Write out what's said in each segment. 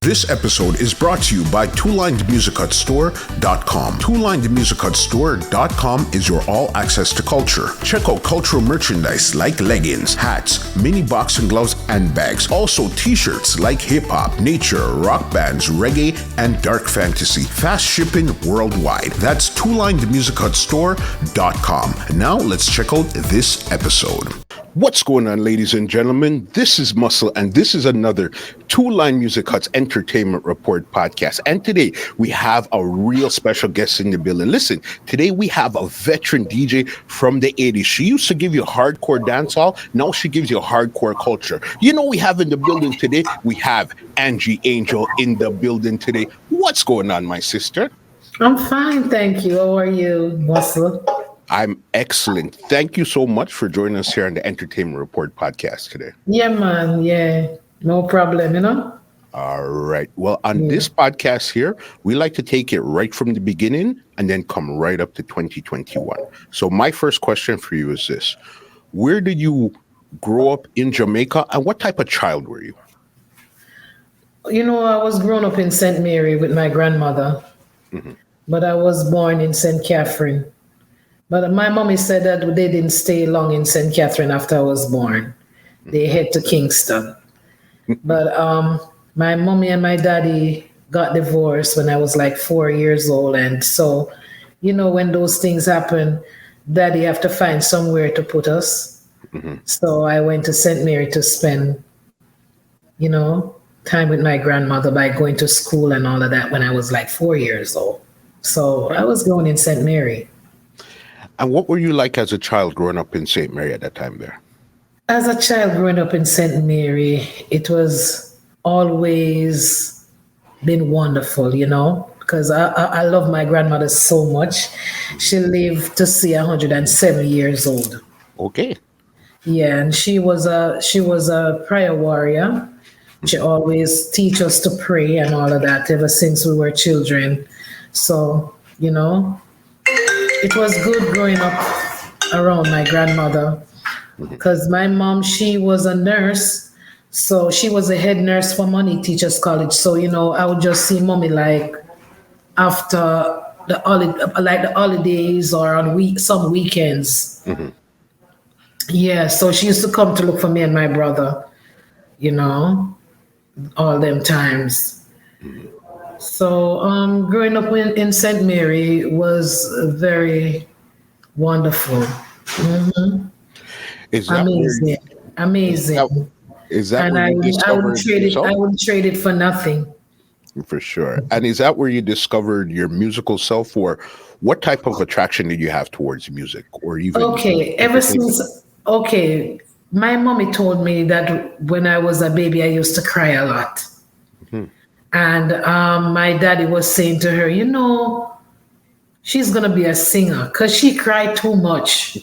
This episode is brought to you by twolinedmusicutstore.com. Twolinedmusicutstore.com is your all-access to culture. Check out cultural merchandise like leggings, hats, mini boxing gloves, and bags. Also t-shirts like hip-hop, nature, rock bands, reggae, and dark fantasy. Fast shipping worldwide. That's twolinedmusicutstore.com. Now let's check out this episode. What's going on, ladies and gentlemen? This is Muscle, and this is another Two Line Music Hut's Entertainment Report podcast. And today we have a real special guest in the building. Listen, today we have a veteran DJ from the 80s. She used to give you hardcore dancehall. Now she gives you hardcore culture. You know, we have in the building today, we have Angie Angel in the building today. What's going on, my sister? I'm fine, thank you. How are you, Muscle? I'm excellent. Thank you so much for joining us here on the Entertainment Report podcast today. Yeah, man. Yeah, no problem, All right. Well, on this podcast here, we like to take it right from the beginning and then come right up to 2021. So my first question for you is this. Where did you grow up in Jamaica, and what type of child were you? I was grown up in St. Mary with my grandmother, but I was born in St. Catherine. But my mommy said that they didn't stay long in St. Catherine after I was born. They head to Kingston. But my mommy and my daddy got divorced when I was like 4 years old. And so, when those things happen, daddy have to find somewhere to put us. So I went to St. Mary to spend, time with my grandmother by going to school and all of that when I was like 4 years old. So I was going in St. Mary. And what were you like as a child growing up in St. Mary at that time there? As a child growing up in St. Mary, it was always been wonderful, because I love my grandmother so much. She lived to see 107 years old. Okay. Yeah, and she was a prayer warrior. She always teach us to pray and all of that ever since we were children. So, it was good growing up around my grandmother because my mom, she was a nurse. So she was a head nurse for Money Teachers College. So, I would just see mommy like after the holidays or on some weekends. Yeah, so she used to come to look for me and my brother, all them times. So growing up in St. Mary was very wonderful. Is that amazing. Is that and where you discovered yourself? I wouldn't trade it for nothing. For sure. And is that where you discovered your musical self, or what type of attraction did you have towards music, or even? My mommy told me that when I was a baby, I used to cry a lot. And my daddy was saying to her, she's going to be a singer because she cried too much,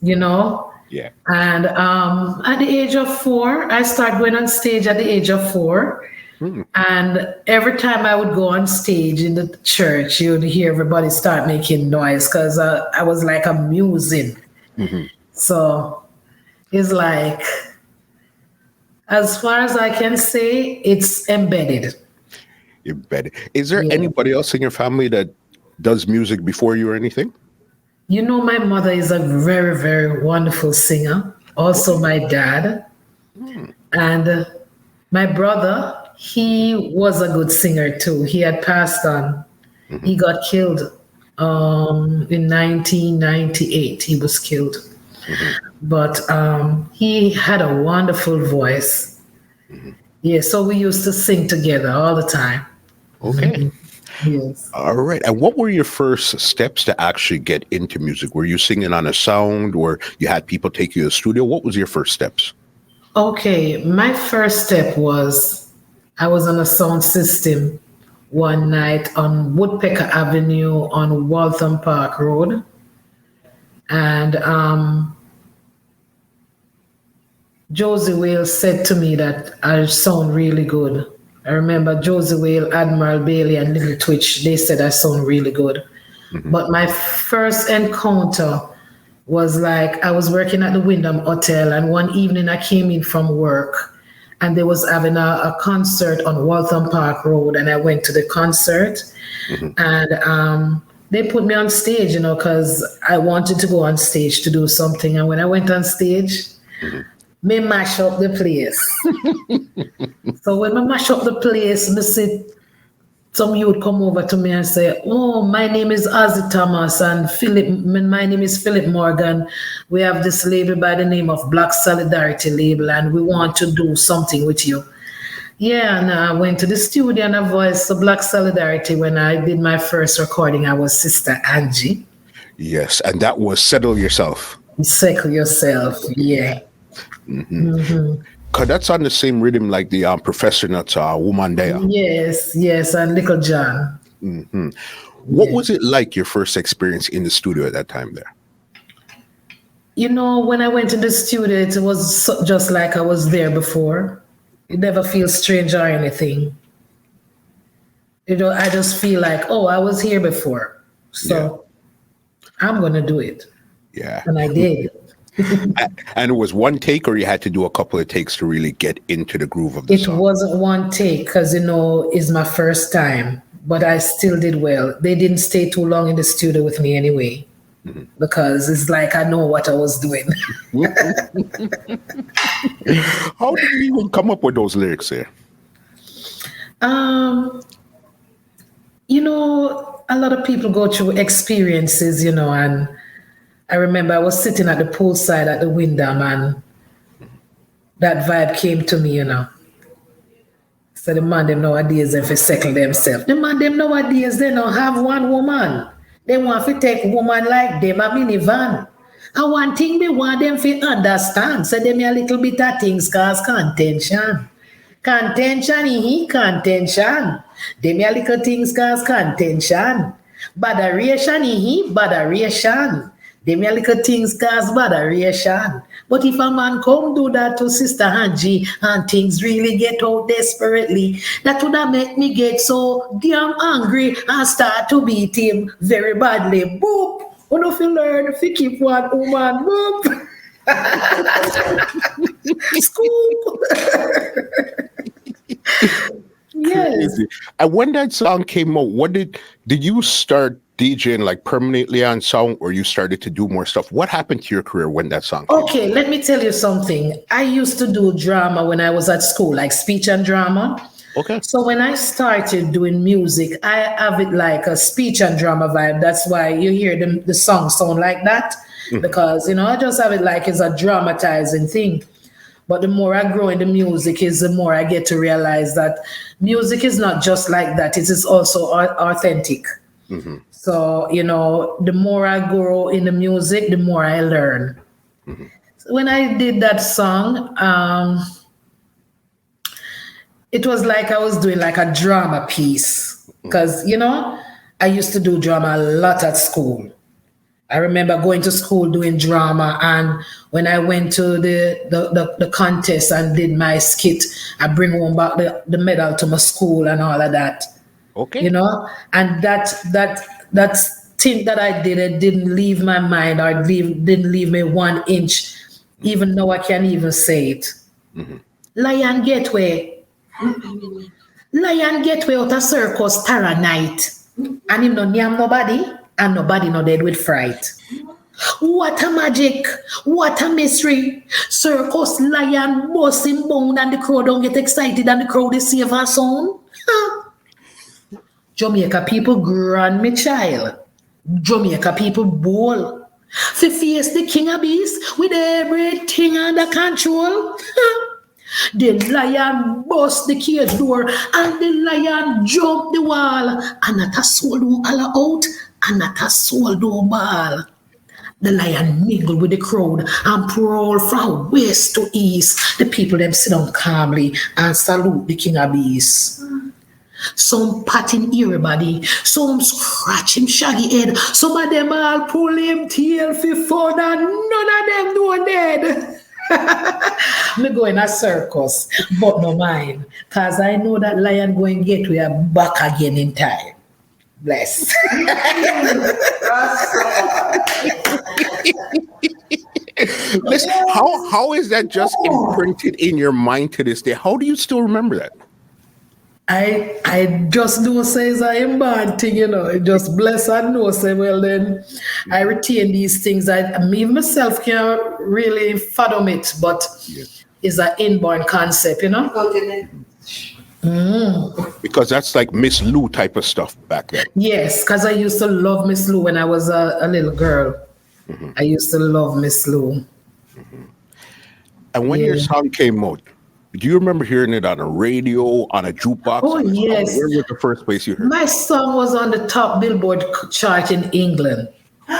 Yeah. And at the age of 4, I started going on stage at the age of 4. And every time I would go on stage in the church, you would hear everybody start making noise because I was like amusing. So it's like, as far as I can say, it's embedded. Is there anybody else in your family that does music before you or anything? My mother is a very, very wonderful singer. Also, my dad. And my brother, he was a good singer too. He had passed on. He got killed in 1998. He was killed. But he had a wonderful voice. Yeah, so we used to sing together all the time. Okay. Yes. All right. And what were your first steps to actually get into music? Were you singing on a sound, or you had people take you to the studio? What was your first steps? Okay. My first step was I was on a sound system one night on Woodpecker Avenue on Waltham Park Road. And Josey Wales said to me that I sound really good. I remember Josey Wales, Admiral Bailey, and Little Twitch, they said I sound really good. But my first encounter was like I was working at the Wyndham Hotel, and one evening I came in from work and they was having a concert on Waltham Park Road, and I went to the concert, and they put me on stage, because I wanted to go on stage to do something. And when I went on stage, me mash up the place. So when I mash up the place, me see some youth come over to me and say, "Oh, my name is Ozzy Thomas, and my name is Philip Morgan. We have this label by the name of Black Solidarity Label, and we want to do something with you." Yeah, and I went to the studio and I voiced the Black Solidarity. When I did my first recording, I was Sister Angie. Yes, and that was Settle Yourself. Settle Yourself, yeah. Because that's on the same rhythm like the Professor Nuts Woman There. Yes, and Little John. What was it like, your first experience in the studio at that time there? When I went to the studio, it was just like I was there before. It never feels strange or anything. I just feel like, oh, I was here before. So I'm going to do it. Yeah. And I did. And it was one take, or you had to do a couple of takes to really get into the groove of the song? It wasn't one take because, it's my first time, but I still did well. They didn't stay too long in the studio with me anyway, because it's like I know what I was doing. How did you even come up with those lyrics there? A lot of people go through experiences, and I remember I was sitting at the poolside at the Wyndham, and that vibe came to me, So the man them nowadays, if they settle themselves. The man them nowadays, they don't have one woman. They want to take woman like them a minivan. And one thing they want them to understand, so them a little bit of things cause contention. Contention. Them a little things cause contention. Botheration. Them a little things cause botheration. But if a man come do that to Sister Angie and things really get out desperately, that would have make me get so damn angry and start to beat him very badly. Boop! When if you learn to keep one woman, boop! Scoop! Yes. Crazy. And when that song came out, did you start DJing like permanently on song, or you started to do more stuff? What happened to your career when that song came out? Okay, let me tell you something. I used to do drama when I was at school, like speech and drama. Okay. So when I started doing music, I have it like a speech and drama vibe. That's why you hear the song sound like that. Because, I just have it like it's a dramatizing thing. But the more I grow in the music is the more I get to realize that music is not just like that. It is also authentic. So, the more I grow in the music, the more I learn. So when I did that song, it was like I was doing like a drama piece. Because, I used to do drama a lot at school. I remember going to school doing drama, and when I went to the contest and did my skit, I bring home back the medal to my school and all of that. Okay. And that thing that I did, it didn't leave my mind or didn't leave me 1 inch. Even though I can't even say it. Lion Gateway out of circus Tara night, and him no name nobody. And nobody no dead with fright. What a magic, what a mystery. Circus lion busting bone and the crowd don't get excited and the crowd is save her sound. Jamaica people grand, me child. Jamaica people bold. To face the king of beasts with everything under control. The lion bust the cage door and the lion jumped the wall. And not a soul do all out. And not a soul do ball. The lion mingled with the crowd and prowl from west to east. The people them sit down calmly and salute the king of beasts. Some patting everybody, some scratch him shaggy head, some of them all pull him tail for fun and none of them do dead. Me go in a circus, but no mind, cause I know that lion going get we are back again in time. Bless. Listen, how is that just imprinted in your mind to this day? How do you still remember that? I just know says I am bad thing, It just bless and know say, well then I retain these things. Me myself can't really fathom it, but it's an inborn concept, Because that's like Miss Lou type of stuff back then. Yes, because I used to love Miss Lou when I was a little girl. I used to love Miss Lou. And when your song came out, do you remember hearing it on a radio, on a jukebox? Oh, yes. Where was the first place you heard it? My song was on the top Billboard chart in England.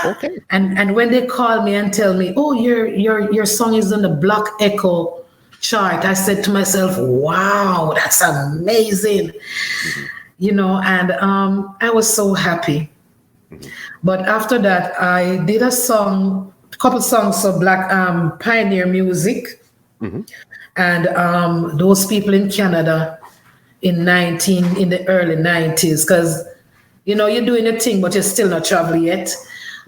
Okay. And when they call me and tell me, oh, your song is on the Black Echo chart, I said to myself, wow, that's amazing. And I was so happy. But after that, I did a couple songs for Black Pioneer Music. And those people in Canada in the early 90s, because, you're doing a thing, but you're still not traveling yet.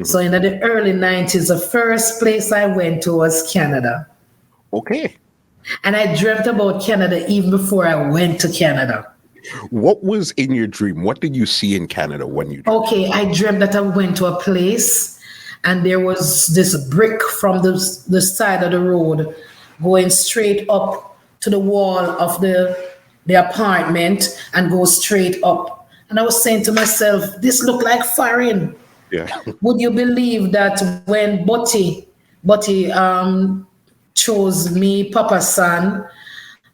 So in the early 90s, the first place I went to was Canada. Okay. And I dreamt about Canada even before I went to Canada. What was in your dream? What did you see in Canada when you dreamt? Okay, I dreamt that I went to a place and there was this brick from the side of the road going straight up to the wall of the apartment and go straight up. And I was saying to myself, this looked like foreign. Yeah. Would you believe that when Butty chose me, Papa San,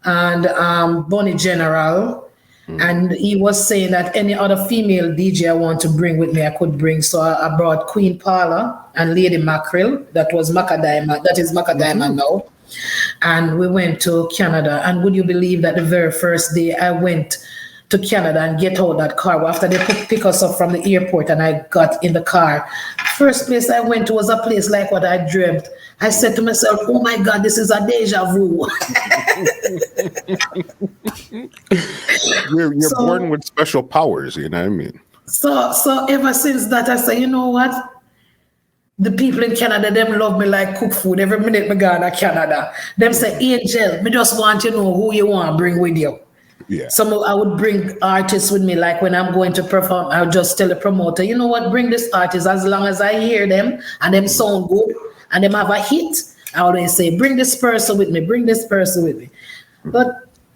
and Bonnie General, and he was saying that any other female DJ I want to bring with me, I could bring. So I brought Queen Paula and Lady Mackerel. That was Macka Diamond. That is Macka Diamond now. And we went to Canada. And would you believe that the very first day I went to Canada and get out that car, after they pick us up from the airport and I got in the car, first place I went to was a place like what I dreamt. I said to myself, oh my God, this is a deja vu. You're born with special powers, you know what I mean? So ever since that, I say, you know what? The people in Canada, them love me like cook food. Every minute me go to Canada. Them say, Angel, me just want to know who you want to bring with you. Yeah. I would bring artists with me. Like when I'm going to perform, I'll just tell the promoter, you know what, bring this artist as long as I hear them and them sound good and them have a hit. I always say, bring this person with me, bring this person with me. But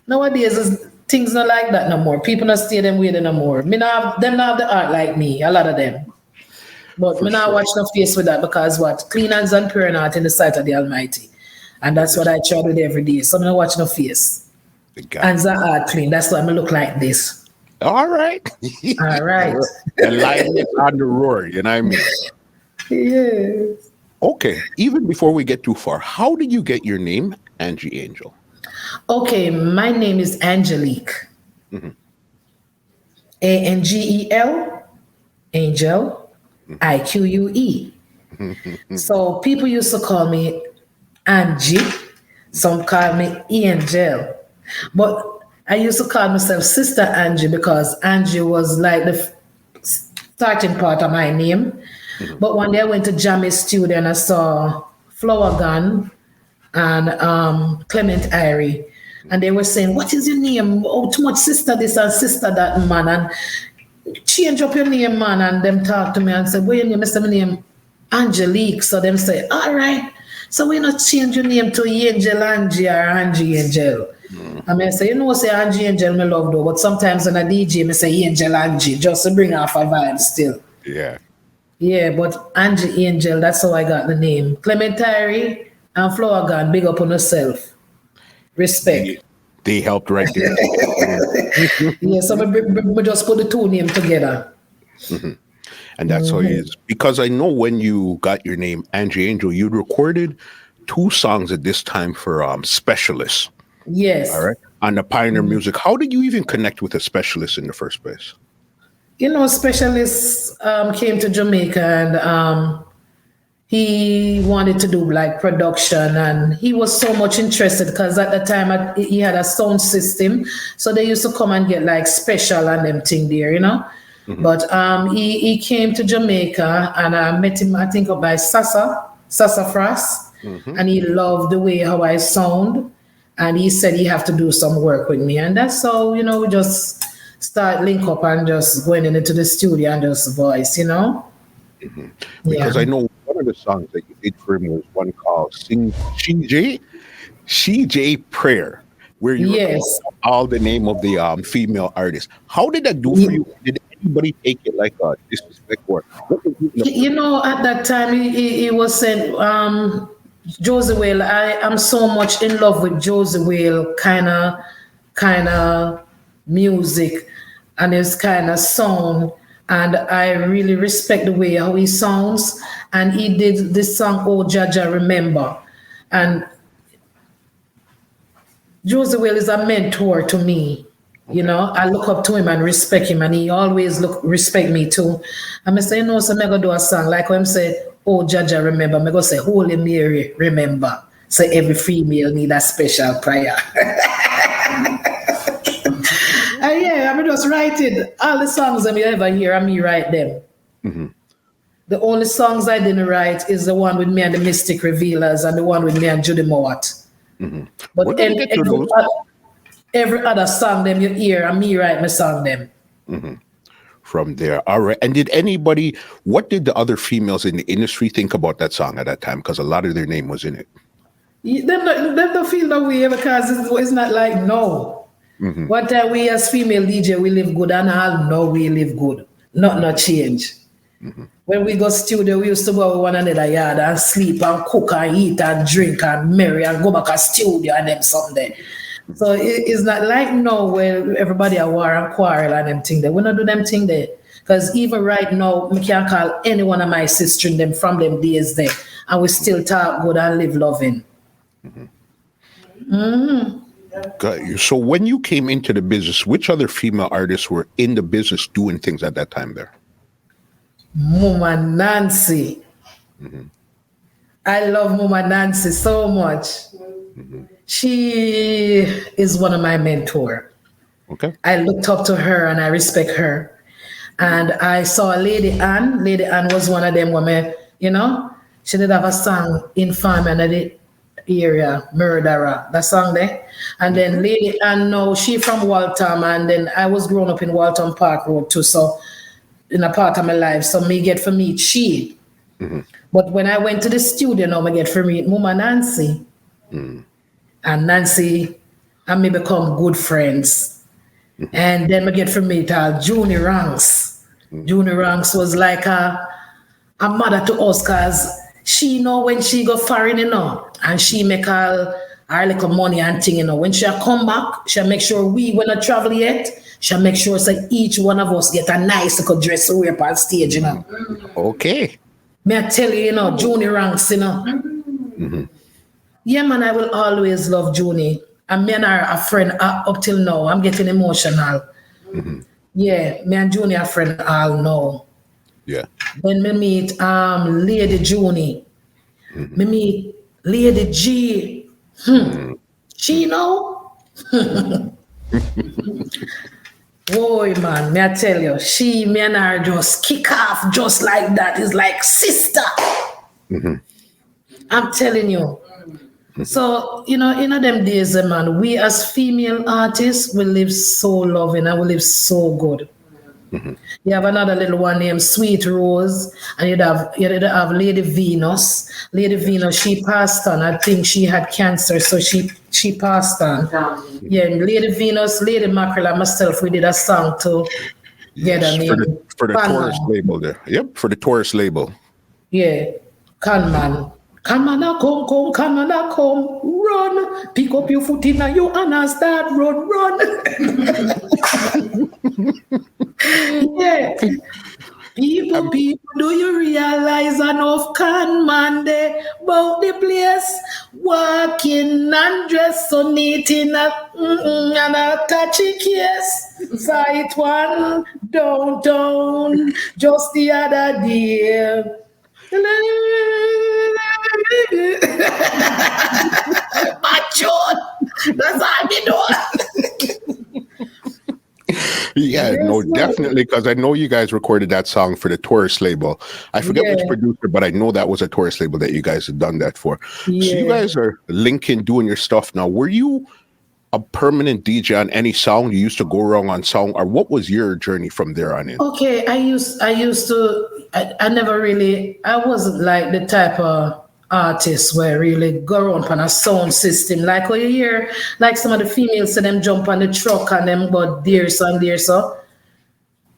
nowadays, things not like that no more. People not stay them way no more. Them not have the art like me, a lot of them. But me not watch no face with that because what? Clean hands and pure heart in the sight of the Almighty. And that's what I try to do every day. So I'm not watch no face. Hands are hard clean. That's why I look like this. All right. All right. The lion is on the roar, you know what I mean? Yes. Okay. Even before we get too far, how did you get your name, Angie Angel? Okay, my name is Angelique. Angel, Angel, IQUE. So people used to call me Angie. Some call me Angel. But I used to call myself Sister Angie because Angie was like the starting part of my name. But one day I went to Jammy's studio and I saw Flower Gun and Clement Irie. And they were saying, what is your name? Oh, too much sister this and sister that, man. And change up your name, man. And them talk to me and say, what your name? I say, my name Angelique. So them say, all right. So we not change your name to Angel Angie or Angie Angel. I mean, I say, you know, say Angie Angel, me love though. But sometimes when I DJ, me say Angel Angie, just to bring off a vibe still. Yeah. Yeah, but Angie Angel, that's how I got the name. Clement Irie and Flower Gun, big up on yourself. Respect. They helped right there. Yeah, so we just put the two names together. And that's how it is. Because I know when you got your name, Angie Angel, you recorded 2 songs at this time for Specialists. Yes. All right. On the Pioneer Music. How did you even connect with a Specialist in the first place? You know, Specialist came to Jamaica and he wanted to do like production and he was so much interested because at the time he had a sound system. So they used to come and get like special and them thing there, you know. But he came to Jamaica and I met him, I think, by Sasa Frost. and he loved the way how I sound. And he said he have to do some work with me. And that's how, we just start link up and just going into the studio and just voice, Because I know one of the songs that you did for him was one called CJ Prayer, where you Yes. all the name of the female artist. How did that do for you? Did anybody take it like a disrespect or what did you At that time he was saying, Josey Wales, I am so much in love with Josey Wales kind of music and his kind of sound. And I really respect the way how he sounds. And he did this song, Oh Jaja Remember. And Josey Wales is a mentor to me. I look up to him and respect him, and he always respect me too. I'm say, so I'm going to do a song like when I say, Oh Jaja Remember, I'm going to say, Holy Mary Remember. So every female need a special prayer. And yeah, I'm just writing all the songs that you ever hear, and me write them. Mm-hmm. The only songs I didn't write is the one with me and the Mystic Revealers and the one with me and Judy Mowat. Mm-hmm. But every other song them you hear, and me write my song them. Mm-hmm. From there. All right. And what did the other females in the industry think about that song at that time? Because a lot of their name was in it. They don't feel that way because it's not like no. Mm-hmm. What we as female DJ, we live good and all know we live good. Not change. Mm-hmm. When we go studio, we used to go with one another yard and sleep and cook and eat and drink and marry and go back to studio and them something. So it's not like no where everybody are war and quarrel and them thing there. We not do them thing there. Because even right now, I can call any one of my sisters them from them days there. And we still talk good and live loving. Mm-hmm. Mm-hmm. Got you. So when you came into the business, which other female artists were in the business doing things at that time there? Mama Nancy. Mm-hmm. I love Mama Nancy so much. Mm-hmm. She is one of my mentors. Okay. I looked up to her and I respect her. And I saw Lady Anne. Lady Anne was one of them women, she did have a song, Infame and the area, Murderer, that song there. And then Lady Anne, no, she from Waltham, and then I was growing up in Waltham Park Road too, so in a part of my life, so me get to meet she. Mm-hmm. But when I went to the studio now, I get to meet Mama Nancy. Mm. And Nancy and me become good friends. Mm-hmm. And then I get to meet Junie Ranks. Mm-hmm. Junie Ranks was like a mother to us because she know when she go foreign, and she make her little money and thing, When she come back, she make sure when I travel yet, she make sure so each one of us get a nice little dress to wear on stage, Okay. May I tell you, Junie Ranks, Mm-hmm. Yeah, man, I will always love Junie. And me and her are friend up till now. I'm getting emotional. Mm-hmm. Yeah, me and Junie are friend all now. Yeah. Then me meet Lady Junie. Mm-hmm. Me meet Lady G. Mm-hmm. She know? Boy, man, may I tell you, me and her just kick off just like that. It's like sister. Mm-hmm. I'm telling you. So, in them days, man, we as female artists, we live so loving and we live so good. Mm-hmm. You have another little one named Sweet Rose, and you'd have Lady Venus. Lady Venus, she passed on. I think she had cancer, so she passed on. Yeah, Lady Venus, Lady Mackerel, and myself, we did a song to get her name. For the Taurus label there. Yep, for the Taurus label. Yeah, Conman. Come on, come, run. Pick up your foot in your hand and start run. Yeah. People, do you realize enough man there about the place? Walking and dress so neat in and a touchy case. Sight one downtown just the other day. Macho, that's how I Yeah, no, Yes, no. definitely, because I know you guys recorded that song for the Taurus label. I forget which Yeah, producer, but I know that was a Taurus label that you guys had done that for. So you yeah. guys are linking, doing your stuff now. Were you a permanent DJ on any song? You used to go around on song, or what was your journey from there on in? Okay, I used to I never really I wasn't like the type of artist where really go around on a sound system. Like what you hear, like some of the females say them jump on the truck and them go there so and there so.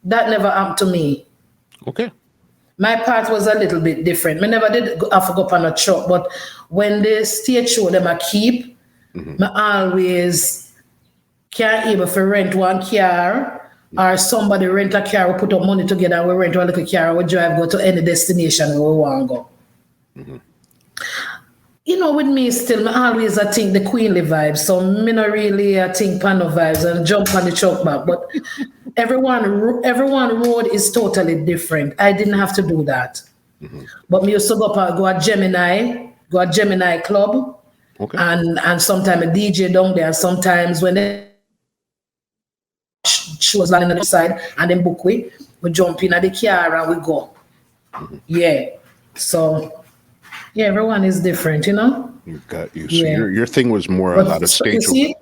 That never happened to me. Okay. My part was a little bit different. I never did have to go up on a truck, but when the stage show them I keep, Hmm. I always can't able to rent one car or somebody rent a car, we put up money together and we rent one little car, we drive go to any destination where we want to go. Hmm. You know, with me still, I always I think the queenly vibes. So me not really I think pano vibes and jump on the truck back. But everyone road is totally different. I didn't have to do that. Hmm. But me used to go a Gemini club, Okay. and sometimes a DJ down there. Sometimes when they she was landing on the side and then book we jump in at the car and we go. Hmm. Yeah. So yeah, everyone is different, you know? You got you. So Yeah. your thing was more a But lot of you stage see,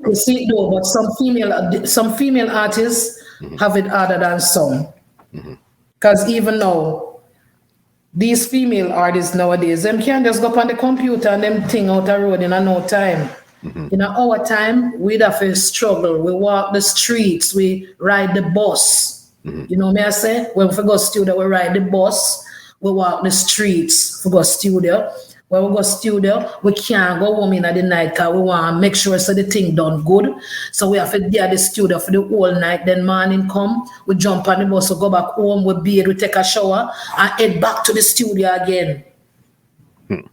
over. though, but some female artists Hmm. have it harder than some. Hmm. Because even now, these female artists nowadays, them can't just go up on the computer and them thing out the road in a no time. Hmm. In our time, we'd have to struggle. We walk the streets, we ride the bus. Hmm. You know me I say? When we go studio, we ride the bus, we walk the streets, we go studio. When we go studio, we can't go home in the night because we want to make sure so the thing done good. So we have to be at the studio for the whole night. Then morning come, we jump on the bus, we go back home, we bathe, we take a shower, and head back to the studio again. Hmm.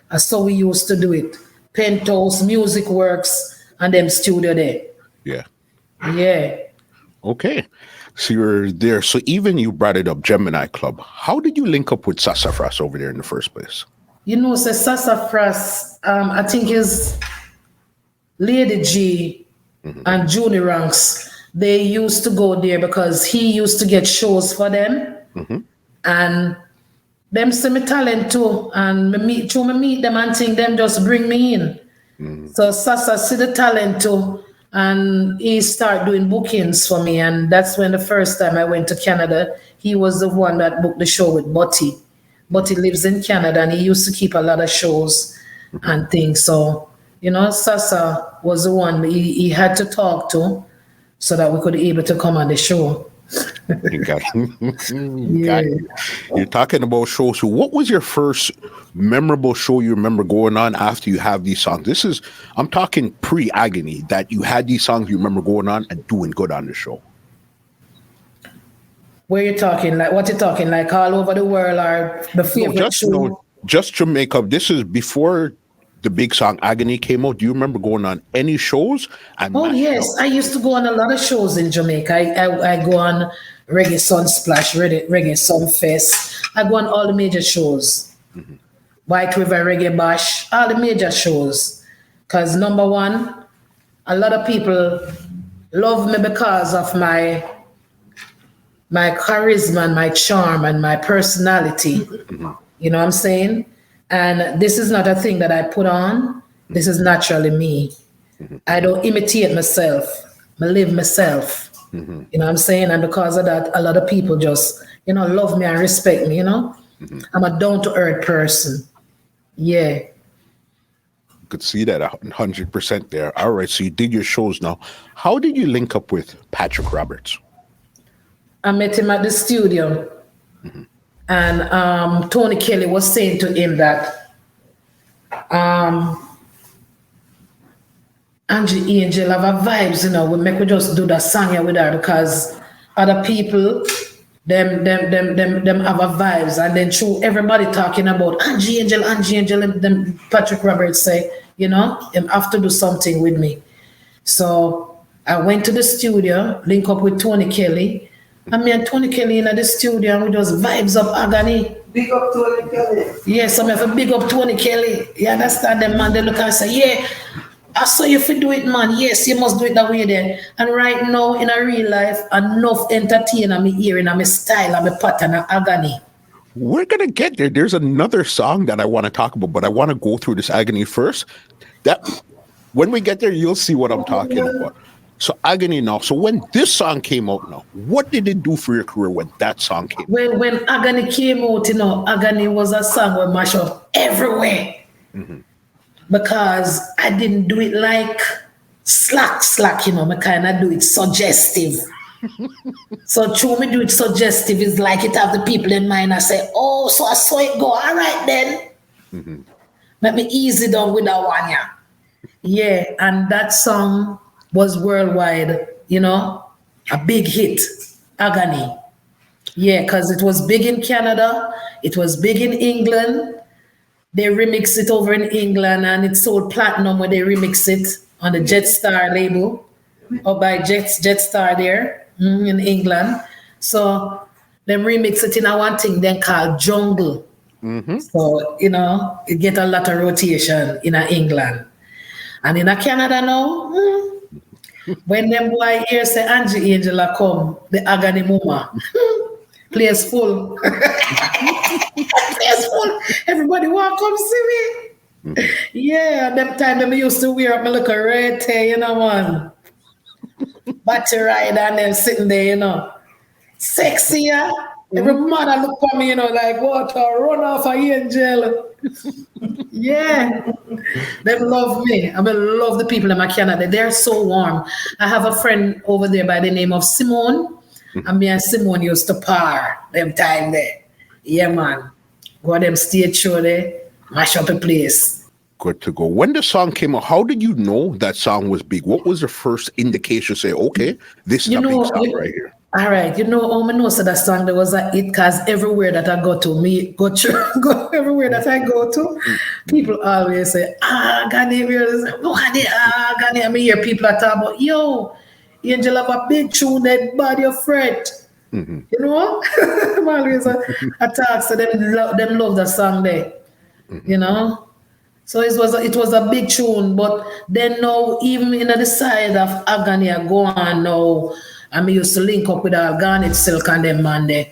That's how we used to do it. Penthouse, Music Works, and them studio there. Yeah. Yeah. Okay. So you're there. So even you brought it up, Gemini Club. How did you link up with Sassafras over there in the first place? You know, so Sassafras, I think is Lady G Hmm. and Junior Ranks. They used to go there because he used to get shows for them. Hmm. And them see me talent too. And me meet them and think them just bring me in. Hmm. So Sasa see the talent too. And he started doing bookings for me. And that's when the first time I went to Canada, he was the one that booked the show with Butty. Butty lives in Canada and he used to keep a lot of shows and things. So, you know, Sasa was the one he had to talk to so that we could be able to come on the show. You got, Yeah. got you. You're talking about shows. So what was your first memorable show you remember going on after you have these songs? I'm talking pre-Agony, that you had these songs you remember going on and doing good on the show. Where you talking? Like what you talking? Like all over the world or the favorite show? No, just Jamaica. This is before the big song Agony came out. Do you remember going on any shows? And Oh yes, I used to go on a lot of shows in Jamaica. I go on Reggae Sun Splash, Reggae Sun Fest. I go on all the major shows. Mm-hmm. White River Reggae Bash, all the major shows. Because number one, a lot of people love me because of my charisma and my charm and my personality. Mm-hmm. You know what I'm saying? And this is not a thing that I put on. This is naturally me. Mm-hmm. I don't imitate myself. I live myself. Mm-hmm. You know what I'm saying? And because of that, a lot of people just, love me and respect me, Mm-hmm. I'm a down-to-earth person. Yeah. Could see that 100% there. All right, so you did your shows now. How did you link up with Patrick Roberts? I met him at the studio. Mm-hmm. And Tony Kelly was saying to him that Angie Angel have a vibes, we just do that song here with her because other people, them have a vibes, and then through everybody talking about Angie Angel, and then Patrick Roberts say, him have to do something with me. So I went to the studio, link up with Tony Kelly. And me and Tony Kelly in the studio and we just vibes up Agony. Big up Tony Kelly. Yes, I'm have a big up Tony Kelly. You understand them man, they look and say, yeah, I saw you for do it, man. Yes, you must do it that way then. And right now, in a real life, enough entertainer me hearing and my style and my pattern and agony. We're gonna get there. There's another song that I want to talk about, but I want to go through this agony first. That when we get there, you'll see what I'm talking about. So agony now. So when this song came out now, what did it do for your career when that song came out? When agony came out, agony was a song that mash up everywhere. Mm-hmm. Because I didn't do it like slack, I kind of do it suggestive. So true, me do it suggestive is like it have the people in mind. I say, oh, so I saw it go. All right then. Mm-hmm. Let me easy down with that one, yeah. Yeah, and that song was worldwide, a big hit, Agony. Yeah, because it was big in Canada, it was big in England. They remixed it over in England and it sold platinum when they remixed it on the Jetstar label or by Jetstar there in England. So they remixed it in a one thing then called Jungle. Mm-hmm. So, it get a lot of rotation in England. And in Canada now, when them boy here say Angie Angela come, the agony mama. Place full. Place full. Everybody want to come see me. Mm-hmm. Yeah, them time them used to wear up my little red tie, man. Battery ride and them sitting there, Sexy, yeah. Every mother look at me, like what a run off a angel. Yeah. They love me. I love the people in Canada. They're so warm. I have a friend over there by the name of Simone. And me and Simone used to par them time there. Yeah, man. Go them stage show there, mash up a place. Good to go. When the song came out, how did you know that song was big? What was the first indication to say, okay, this is a big song right here? All right, I know so that song there was a hit because everywhere that I go everywhere that I go to, people always say, Garnet, Garnet. I hear people talk about, yo, Angel have a big tune that body of fret. Mm-hmm. I'm always a talk, so them love that song there, So it was a big tune, but then now even in the side of agony I go on now. And me used to link up with Garnet Silk and them man there.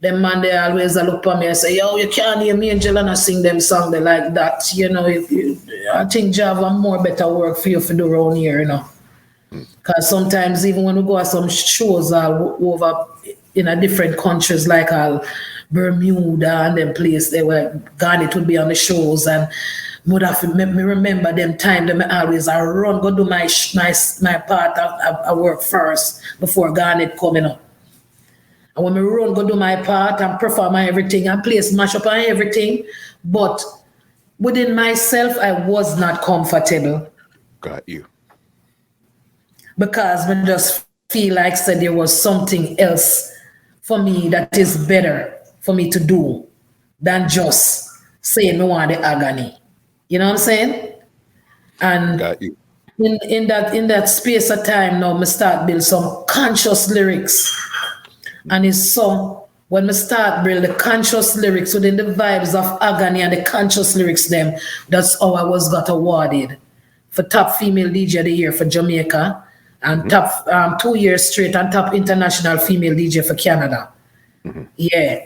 Them man they always look at me and say, yo, you can't hear me, Angel, and I sing them song they like that. I think Java more better work for you to do around here, Because sometimes even when we go to some shows over in a different countries like Bermuda and them place there where Garnet would be on the shows and would have me remember them time them always I run go do my part I work first before Garnet coming up. And when me run go do my part and perform everything and play smash up and everything, but within myself I was not comfortable. Got you. Because I just feel like said there was something else for me that is better for me to do than just say no on the agony. You know what I'm saying? And got you. In that space of time now, I start build some conscious lyrics. And it's so when I start build the conscious lyrics within the vibes of agony and the conscious lyrics them, that's how I got awarded for top female DJ of the year for Jamaica and top 2 years straight and top international female DJ for Canada. Mm-hmm. Yeah,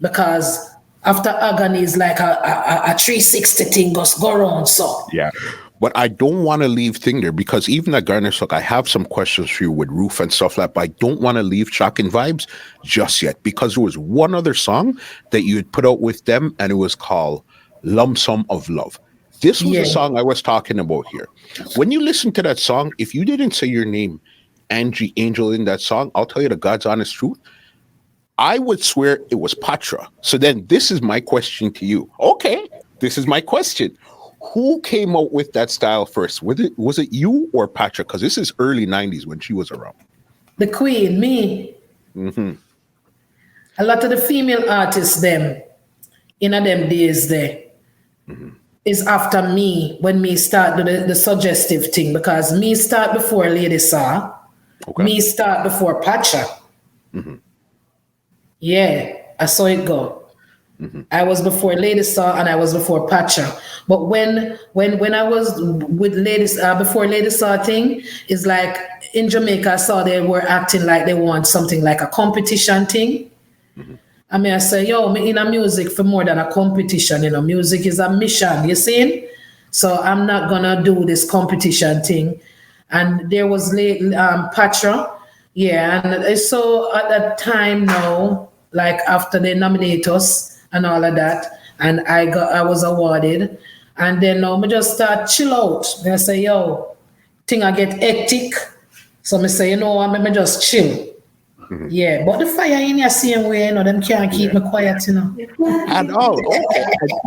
because after agony is like a 360 thing goes go around. So yeah, but I don't want to leave thing there because even at Garnet, look, I have some questions for you with Roof and stuff like that. But I don't want to leave Shocking Vibes just yet because there was one other song that you had put out with them, and it was called "Lump Sum of Love." This was a song I was talking about here. When you listen to that song, if you didn't say your name, Angie Angel, in that song, I'll tell you the God's honest truth. I would swear it was Patra. So then this is my question to you. Okay, this is my question. Who came out with that style first? Was it you or Patra? Because this is early 90s when she was around. The queen, me. Mm-hmm. A lot of the female artists them, in them days there, is after me when me start the suggestive thing. Because me start before Lady Saw. Okay. Me start before Patra. Mm-hmm. Yeah, I saw it go. I was before Lady Saw and I was before Pacha. But when I was with Lady before Lady Saw thing, it's like in Jamaica I saw they were acting like they want something like a competition thing. I mean, I say, yo, me in a music for more than a competition, music is a mission, you see? So I'm not gonna do this competition thing. And there was Patra, yeah, and so at that time now, like after they nominate us and all of that, and I was awarded, and then now I just start chill out. And I say, yo, thing I get hectic. So I say, I'm just chill. Yeah, but the fire in your same way, them can't keep me quiet, At all.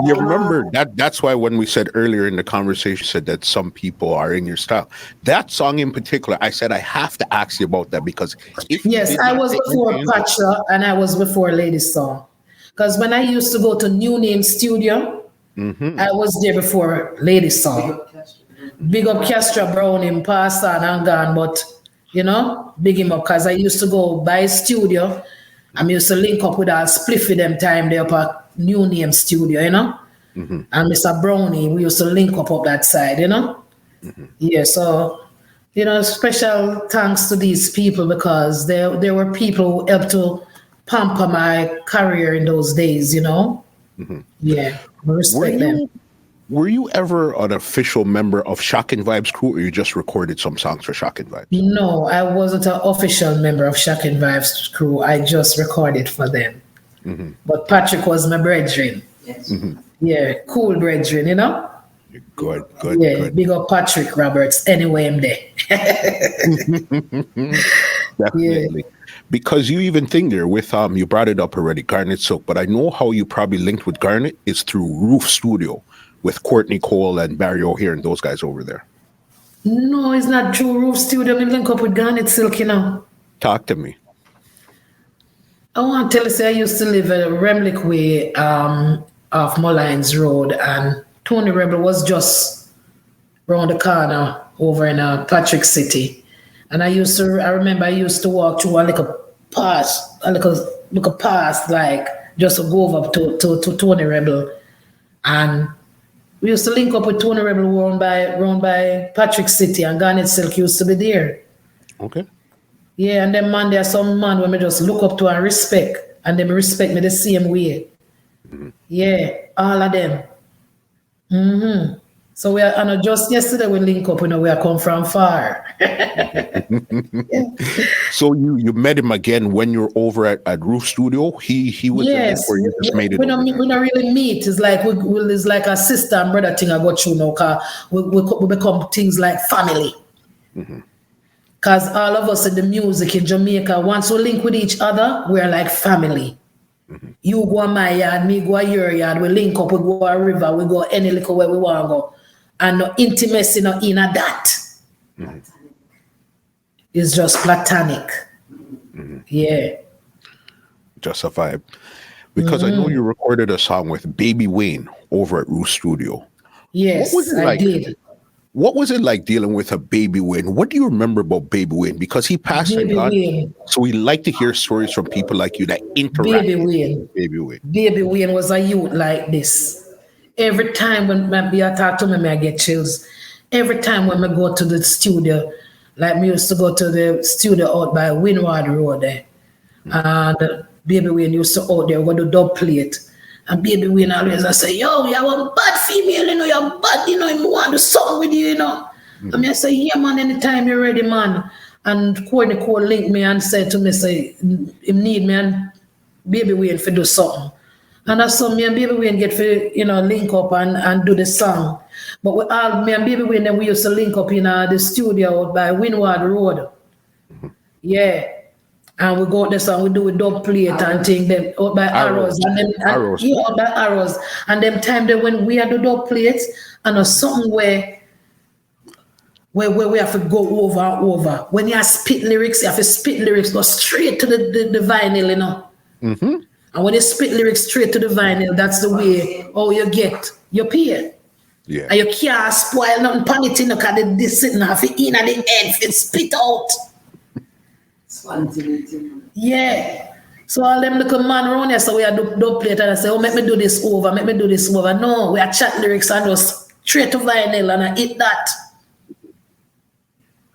You remember that's why when we said earlier in the conversation said that some people are in your style. That song in particular, I said I have to ask you about that because yes, I was before Patra and I was before Lady Song. Because when I used to go to New Name Studio, I was there before Lady Song. Big up Castra Brown in past and gone, but big him up because I used to go by studio. I used to link up with our Spliffy them time there up at New Name Studio, And Mr. Brownie, we used to link up that side, Yeah, so, special thanks to these people because there were people who helped to pamper my career in those days, Yeah, I respect them. Were you ever an official member of Shocking Vibes crew or you just recorded some songs for Shocking Vibes? No, I wasn't an official member of Shocking Vibes crew. I just recorded for them. But Patrick was my brethren. Yes. Yeah, cool brethren, Good. Yeah, good. big up Patrick Roberts. Anyway, I'm there. Definitely. Yeah. Because you even think there with you brought it up already, Garnet Silk, but I know how you probably linked with Garnet is through Roof Studio with Courtney Cole and Barry O'Hare and those guys over there. No, it's not true. Roof Studio. I link up with Garnet Silk, Talk to me. I want to tell you, I used to live at Remlick Way off Mullines Road, and Tony Rebel was just around the corner over in Patrick City. And I remember I used to walk through a little pass, like just to go up to Tony Rebel. And we used to link up with Tony Rebel around by Patrick City, and Garnet Silk used to be there. Okay. Yeah, and then man, there's some man when me just look up to and respect, and they respect me the same way. Yeah, all of them. So just yesterday we link up, we are come from far. Yeah. So you met him again when you're over at Roof Studio? He was yes. Or you just made it? We don't really meet. It's like it's like a sister and brother thing I got through now, cause we become things like family. Because all of us in the music in Jamaica, once we link with each other, we're like family. You go on my yard, me go on your yard, we link up, we go a river, we go any little where we want to go. And no intimacy, no inner that. It's just platonic. Yeah. Just a vibe. Because I know you recorded a song with Baby Wayne over at Roof Studio. Yes, I did. What was it like dealing with a Baby Wayne? What do you remember about Baby Wayne? Because he passed and gone. So we like to hear stories from people like you that interact with Baby Wayne. Baby Wayne was a youth like this. Every time when I talk to me, I get chills. Every time when I go to the studio, like me used to go to the studio out by Windward Road there. And Baby Wayne used to out there go to dub plate. And Baby Wayne always I say, yo, you're a bad female, you're bad, you want to song with you, I say, yeah, man, anytime you're ready, man. And Courtney Cole linked me and said to me, say, him need me and Baby Wayne for do something. And that's so me and Baby Wayne get for, link up and do the song. But me and Baby Wayne, then we used to link up in the studio out by Windward Road. Yeah. And we go out there song, we do a dub plate and thing, them out by Arrows. Yeah, out by Arrows. And them time they when we had the dub plates and something where we have to go over and over. When you have spit lyrics, go straight to the vinyl, And when you spit lyrics straight to the vinyl, that's the way you get your pay. Yeah. And you can't spoil nothing pan it because they sitting half in and the head fit spit out. Yeah. So all them little man around here, so we are do plate and I say, oh, make me do this over, make me do this over. No, we are chat lyrics and just straight to vinyl and I hit that.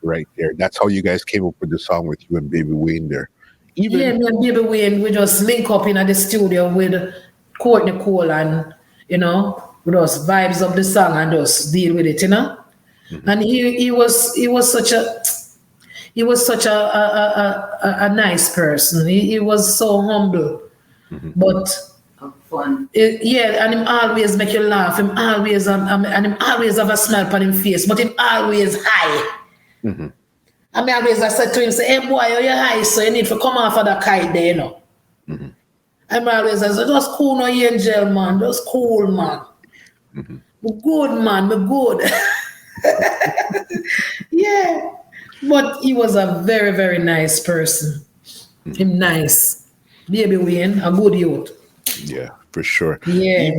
Right there. That's how you guys came up with the song with you and Baby Wayne there. Yeah, me and Baby Wayne, we just link up in the studio with Courtney Cole and, we just vibes of the song and just deal with it, And he was such a nice person. He was so humble, but fun. and him always make you laugh. Him always and him always have a smile on him face, but him always high. I mean, always I said to him, say, hey boy, you're high, so you need to come off of that kite there, I'm always I say, just cool, no angel, man, just cool, man. Me good, man, me good. Yeah. But he was a very, very nice person. Him nice. Baby Wayne, a good youth. Yeah, for sure. Yeah.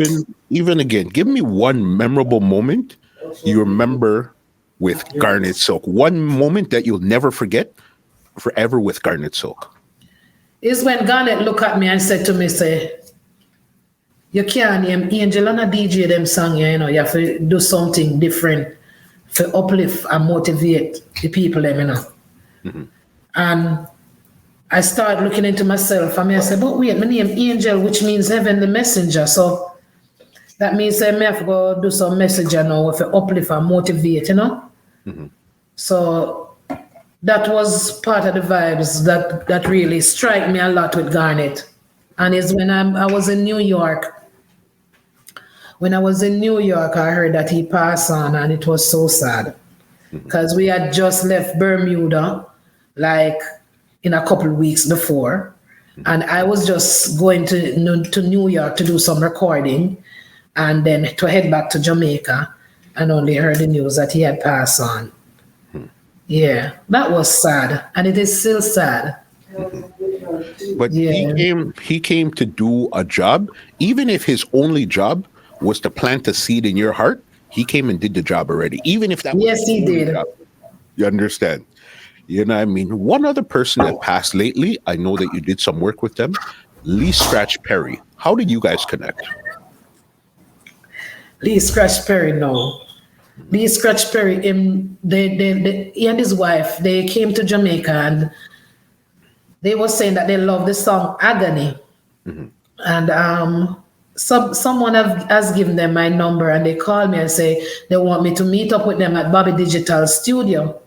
Even again, give me one memorable moment you remember with Garnet Silk. One moment that you'll never forget forever with Garnet Silk. Is when Garnet looked at me and said to me, say, you can't name Angel and a DJ them song, you have to do something different to uplift and motivate the people them, And I started looking into myself and I said, but wait, my name Angel, which means heavenly messenger. So that means I have to go do some messenger now with uplift and motivate, So that was part of the vibes that really strike me a lot with Garnet. And it's when I was in New York. When I was in New York, I heard that he passed on, and it was so sad because we had just left Bermuda, like in a couple of weeks before, and I was just going to New York to do some recording, and then to head back to Jamaica, and only heard the news that he had passed on. Yeah, that was sad, and it is still sad. But he came to do a job, even if his only job was to plant a seed in your heart. He came and did the job already, even if that was yes, he did. Job. You understand? You know what I mean? One other person that passed lately, I know that you did some work with them, Lee Scratch Perry. How did you guys connect? Lee Scratch Perry, no. Lee Scratch Perry, he and his wife, they came to Jamaica and they were saying that they love the song Agony. And someone has given them my number and they called me and say they want me to meet up with them at Bobby Digital Studio.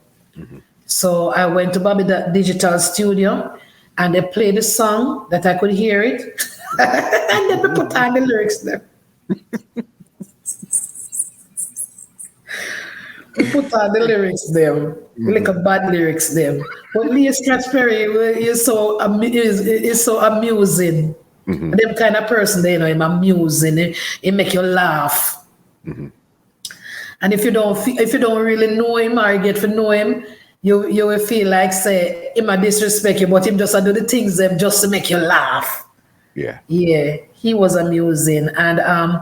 So I went to Bobby Digital Studio and they played the song that I could hear it. And then they put on the lyrics there. We put on the lyrics there, like a bad lyrics there. But Lee Scratch Perry is so amusing. Them kind of person, they him amusing. He make you laugh. And if you don't really know him or you get to know him, you will feel like say him a disrespect you, but him just do the things them just to make you laugh. Yeah. Yeah, he was amusing, and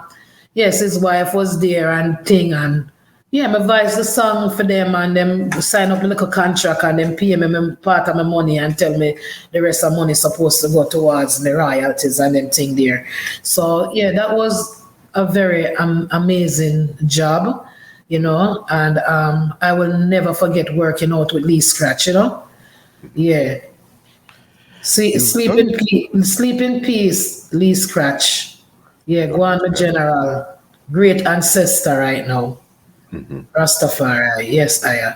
yes, his wife was there and thing and. Yeah, I advise the song for them and them sign up a little contract and then pay me part of my money and tell me the rest of the money is supposed to go towards the royalties and them thing there. So yeah, that was a very amazing job, and I will never forget working out with Lee Scratch, Yeah. See, sleep in peace, Lee Scratch. Yeah, go on the general. Great ancestor right now. Rastafari, yes, I am.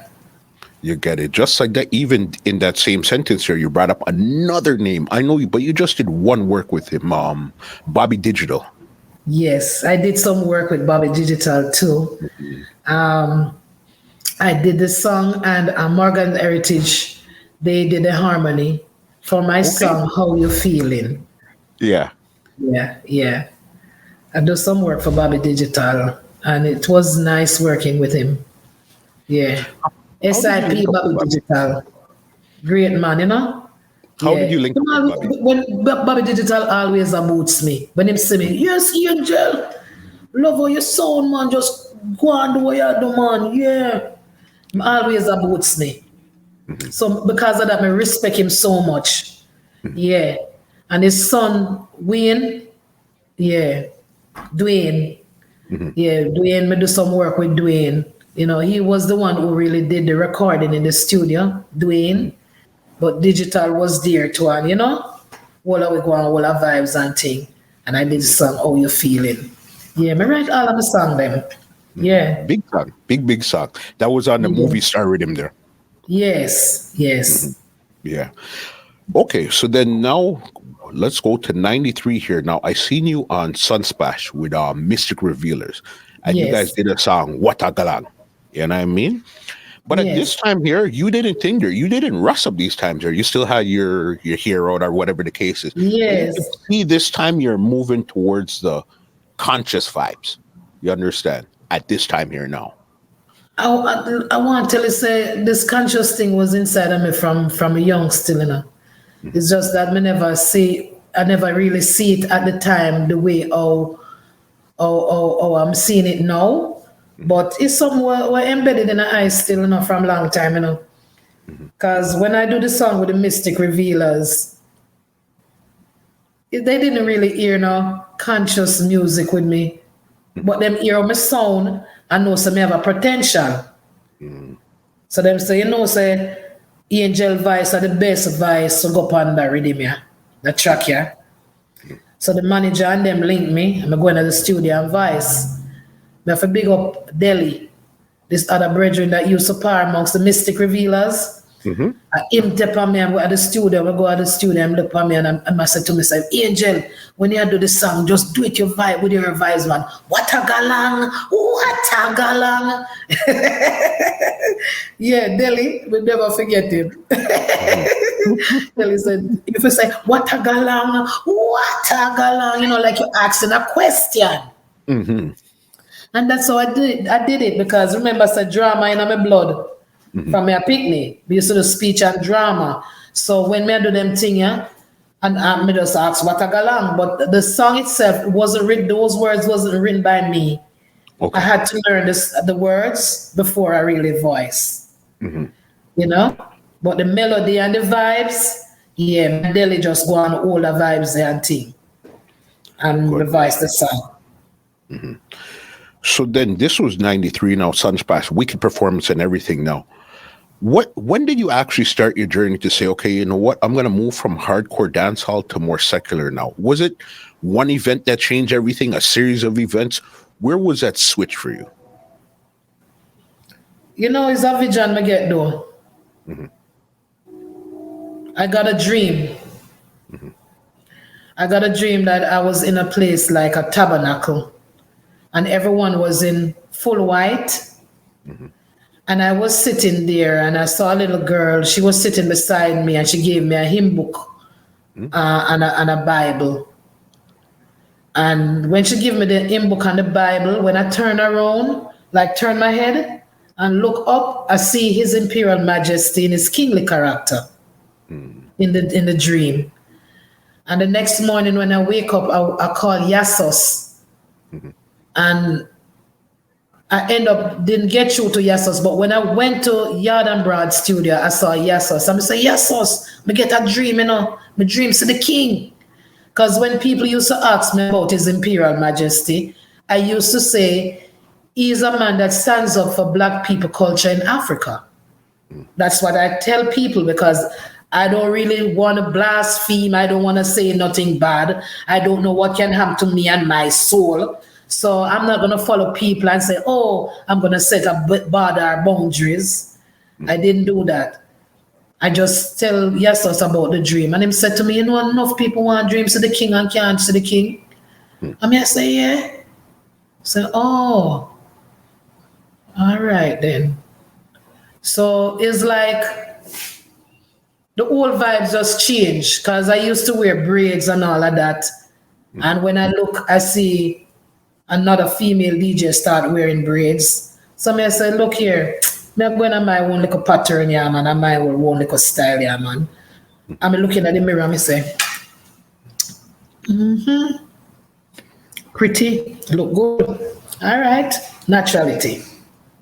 You get it. Just like that, even in that same sentence here, you brought up another name. I know you, but you just did one work with him, Bobby Digital. Yes, I did some work with Bobby Digital too. I did the song and Morgan Heritage, they did the harmony for my song, How You Feeling? Yeah. Yeah. I do some work for Bobby Digital. And it was nice working with him. Yeah. SIP Bobby Digital. Great man, How did you link up with Bobby? When Bobby Digital always boots me. When him say me, yes, Angel. Love how you sound, man. Just go on the way you do, man. Yeah. He always boots me. So because of that, I respect him so much. Yeah. And his son, Wayne, yeah, Dwayne. Yeah, Dwayne, me do some work with Dwayne. You know, he was the one who really did the recording in the studio, Dwayne. But digital was there too, and you know, all of we go on, all our vibes and thing. And I did the song, How You Feeling? Yeah, me write all of the song them. Yeah. Big song, big song. That was on the movie Star Rhythm there. Yes, yes. Yeah. Okay, so then now let's go to 93 here. Now I seen you on Sunsplash with Mystic Revealers. And you guys Yes. did a song, What a Galang. You know what I mean? But at this Yes. time here, you didn't tinker. You didn't rust up these times here. You still had your hero or whatever the case is. And you can Yes. see this time you're moving towards the conscious vibes. You understand? At this time here now. I want to tell you, say this conscious thing was inside of me from a young still, you know. It's just that I never really see it at the time the way how I'm seeing it now. But it's somewhere we're embedded in the eyes still, you know, from a long time, you know. Because when I do the song with the Mystic Revealers, they didn't really hear no conscious music with me. But them hear my sound and know some have a potential. So them say, you know, say Angel voice are the best voice to go up on the rhythm, yeah, the track, yeah. So the manager and them link me. I'm going to the studio and voice. I have to big up Delhi, this other brethren that used to par amongst the Mystic Revealers. Him tap on me, I go at the studio, and look at me, and I said to myself, Angel, when you do the song, just do it your vibe with your vibes, man. What a galang, what a galang. Yeah, Delhi, we'll never forget him. Delhi said, if you say, what a galang, you know, like you're asking a question. And that's how I did. I did it because remember, I said drama in my blood. From my picnic. We used to do speech and drama. So when me do them thing, yeah, and me just ask what a galang. But the song itself wasn't written, those words wasn't written by me. Okay. I had to learn the words before I really voice. You know? But the melody and the vibes, yeah, my Delhi just go on all the vibes there and thing. And revise the song. So then this was 93 now, Sunsplash, wicked performance and everything now. When did you actually start your journey to say, okay, you know what, I'm going to move from hardcore dancehall to more secular now? Was it one event that changed everything, a series of events? Where was that switch for you? You know, it's a vision I get though. I got a dream. I got a dream that I was in a place like a tabernacle and everyone was in full white. And I was sitting there and I saw a little girl. She was sitting beside me and she gave me a hymn book and a Bible. And when she gave me the hymn book and the Bible, when I turn around, like turn my head and look up, I see His Imperial Majesty in his kingly character in the dream. And the next morning when I wake up, I call Yassos. And I didn't get through to Yassos, but when I went to Yard and Broad studio, I saw Yassos. I'm say, Yassos, me get a dream, you know, my dreams to the king. Because when people used to ask me about His Imperial Majesty, I used to say, he's a man that stands up for Black people culture in Africa. That's what I tell people because I don't really want to blaspheme. I don't want to say nothing bad. I don't know what can happen to me and my soul. So I'm not going to follow people and say, oh, I'm going to set a border boundaries. I didn't do that. I just tell Yassos about the dream. And him said to me, you know, enough people want dreams to the king and can't see the king. I mean, I say, yeah. So, oh, all right then. So it's like the whole vibes just change because I used to wear braids and all of that. And when I look, I see another female DJ start wearing braids. So I say, look here, I'm going to my own little pattern, yeah, man, and my own little style, yeah, man. I'm looking at the mirror, I say, pretty, look good. All right, naturality.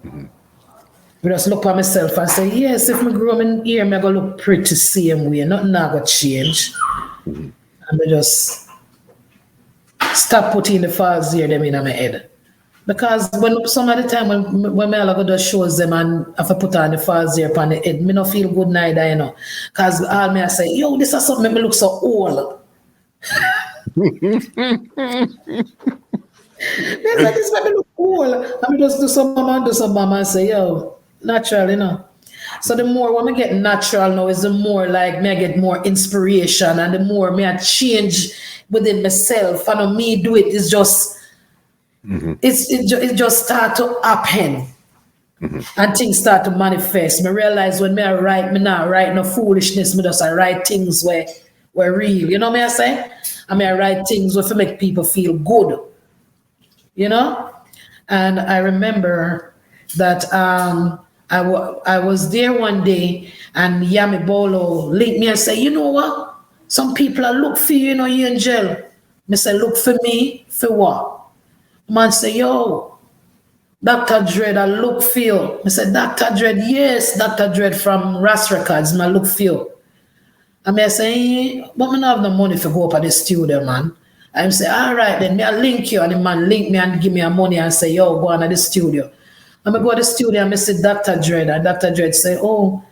I just look at myself and say, yes, if I grow up in here, I'm going to look pretty same way. Nothing not going to change. And I just stop putting the false ear them in my head. Because when some of the time when I go to shows them and if I put on the false ear upon the head, me not feel good neither, you know. Because all me I say, yo, this is something me look so old. They say this make me look old. I just do some mama and say, yo, natural, you know. So the more when I get natural now is the more like me I get more inspiration and the more me I change within myself. And when me do it, it's just it just start to happen. And things start to manifest. Me realize when me I write, me not write no foolishness, me just I write things where real. You know what I say? I mean I write things where to make people feel good. You know? And I remember that I was there one day and Yami Bolo linked me and said, you know what? Some people are look for you, you know, you in jail. I say, look for me, for what? Man say, yo, Dr. Dread, I look for you. I said, Dr. Dread, yes, Dr. Dread from Ras Records, I look for you. I say, but I don't have no money to go up at the studio, man. I say, all right, then I link you. And the man link me and give me a money and say, yo, go on to the studio. I'm going to go to the studio and I say, Dr. Dread. And Dr. Dread say, oh,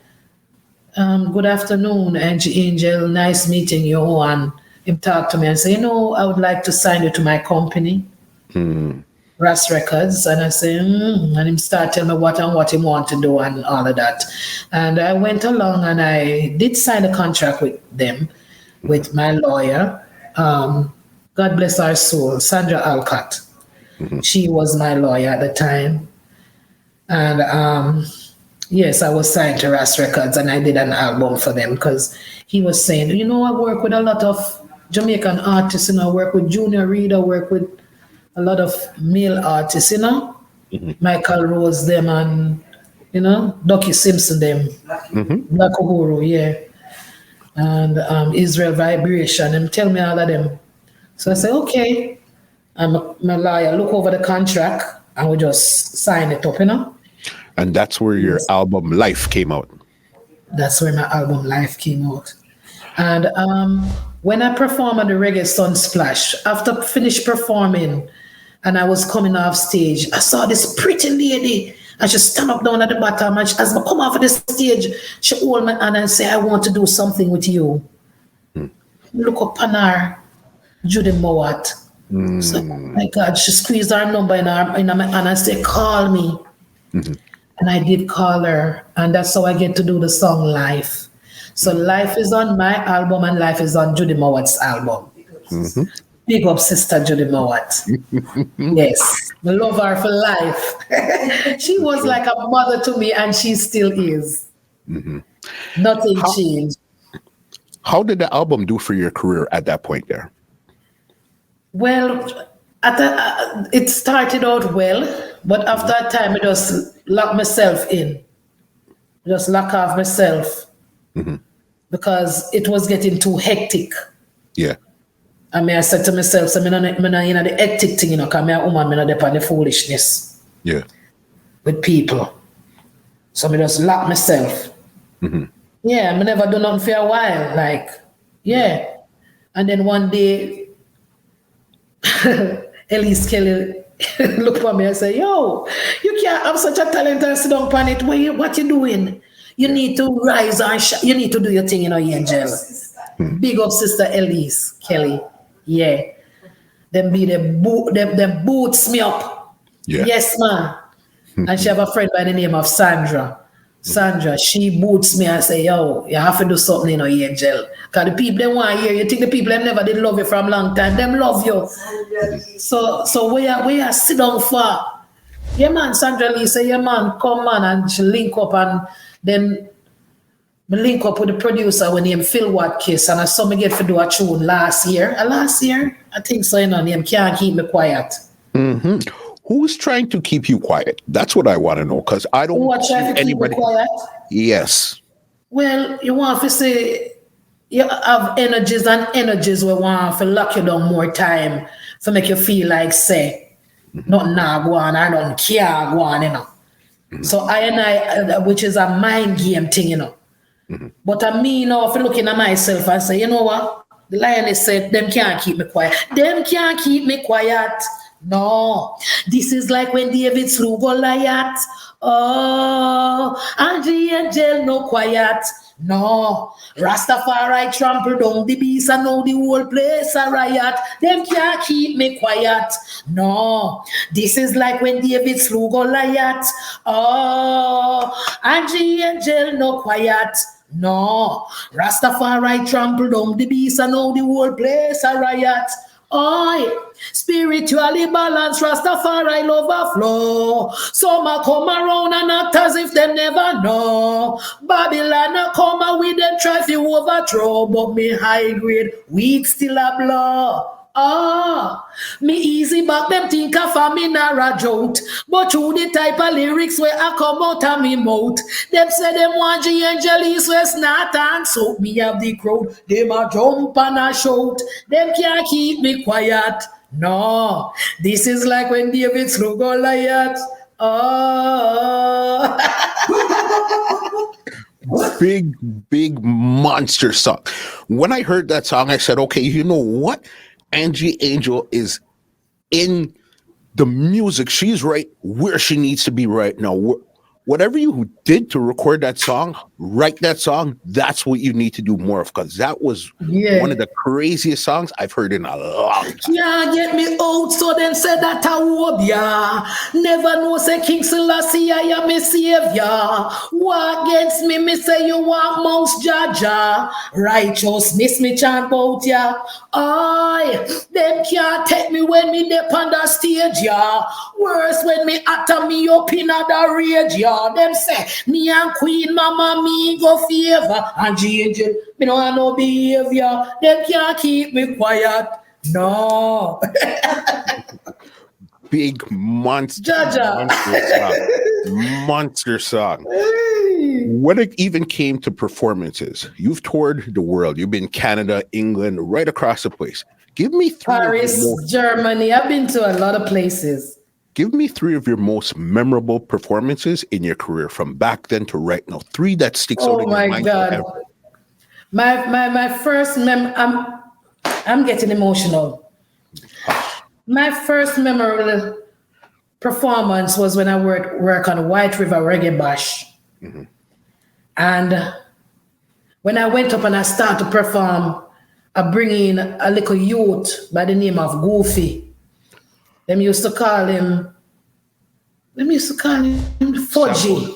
good afternoon, Angie Angel. Nice meeting you. And him talk to me and say, you know, I would like to sign you to my company, Ras Records. And I say, and him start telling me what he want to do and all of that. And I went along and I did sign a contract with them, with my lawyer. God bless our soul, Sandra Alcott. She was my lawyer at the time. And yes, I was signed to Ras Records and I did an album for them because he was saying, you know, I work with a lot of Jamaican artists, you know, I work with Junior Reid, I work with a lot of male artists, you know, Michael Rose them and, you know, Ducky Simpson them, Black Uhuru, yeah. And Israel Vibration, and tell me all of them. So I say, okay. And my lawyer look over the contract and we just sign it up, you know. And that's where your album Life came out. That's where my album Life came out. And when I performed at the Reggae Sunsplash, after finished performing and I was coming off stage, I saw this pretty lady and she stand up down at the bottom and as I come off of the stage, she hold my hand and say, I want to do something with you. Look up on her, Judy Mowat. So, oh my God, she squeezed her number in my hand and said, call me. And I did call her, and that's how I get to do the song Life. So Life is on my album, and Life is on Judy Mowat's album. Big up Sister Judy Mowat. Yes, I love her for life. She was like a mother to me, and she still is. Nothing changed. How did the album do for your career at that point there? Well, it started out well, but after a time, I just locked myself in. Just lock off myself because it was getting too hectic. Yeah. I mean, I said to myself, so I'm not the hectic thing, you know, because I'm a woman, I'm not depend on the foolishness. Yeah. With people. So I just lock myself. Yeah, I never do nothing for a while. Like, yeah. And then one day, Elise Kelly looked at me and said, yo, you can't have such a talent and sit down on it. What you doing? You need to rise and you need to do your thing, you know, Angel. Big up Sister Elise Kelly. Yeah. Them boots me up. Yeah. Yes, man. And she have a friend by the name of Sandra. Sandra, she boots me and say, yo, you have to do something, you know, Angel. Because the people, they want to hear you. Think the people, they never did love you from a long time. Them love you. So where you sit down for? Yeah, man, Sandra Lee say, yeah, man, come, man. And she link up and then me link up with the producer when named Phil Watkins. And I saw me get to do a tune last year. Last year? I think so, you know, name Can't Keep Me Quiet. Who's trying to keep you quiet? That's what I want to know, because I don't want anybody quiet. Yes. Well, you want to say you have energies we want to lock you down more time to make you feel like say nothing now go on, I don't care go on, you know. So I which is a mind game thing, you know. But I mean, you know, if you're looking at myself and say, you know what, The lioness said, them can't keep me quiet. Them can't keep me quiet. No. This is like when David slew Goliath. Oh, Angie Angel no quiet. No. Rastafari trample down the beast and now the whole place a riot. Them can't keep me quiet. No. This is like when David slew Goliath. Oh, Angie Angel no quiet. No, Rastafari trampled down the beast and now the whole place a riot. Oi, spiritually balanced Rastafari overflow. Some a come around and act as if they never know. Babylon a come and with them try to overthrow, but me high grade weed still a blow. Me easy back them think of a me a joke. But through the type of lyrics where I come out of me mouth, them say them want G Angelis where snot and soap me have the crowd. Them a jump and a shout. Them can't keep me quiet. No, this is like when David slew Goliath. Big monster song. When I heard that song, I said, okay, you know what? Angie Angel is in the music. She's right where she needs to be right now. Whatever you did to record that song, write that song, that's what you need to do more of, because that was one of the craziest songs I've heard in a long time. Yeah, get me out, so them said that I would, yeah. Never know, say King Selassie, I am a savior. War against me say you want most Jaja. Righteousness, me chant about, yeah. Aye, them can't take me when me dip on the stage, yeah. Worse when me utter me up in the rage, yeah. Them say, me and Queen Mama, me go favor. Angie Angel, me no have no behavior. Them can't keep me quiet. No. Big monster. Monster song. When it even came to performances, you've toured the world. You've been Canada, England, right across the place. Give me three. Paris, Germany. I've been to a lot of places. Give me three of your most memorable performances in your career from back then to right now. Three that sticks out in your mind. Oh my God. My first I'm getting emotional. My first memorable performance was when I work on White River Reggae Bash. Mm-hmm. And when I went up and I started to perform, I bring in a little youth by the name of Goofy. Them used to call him Fudgy.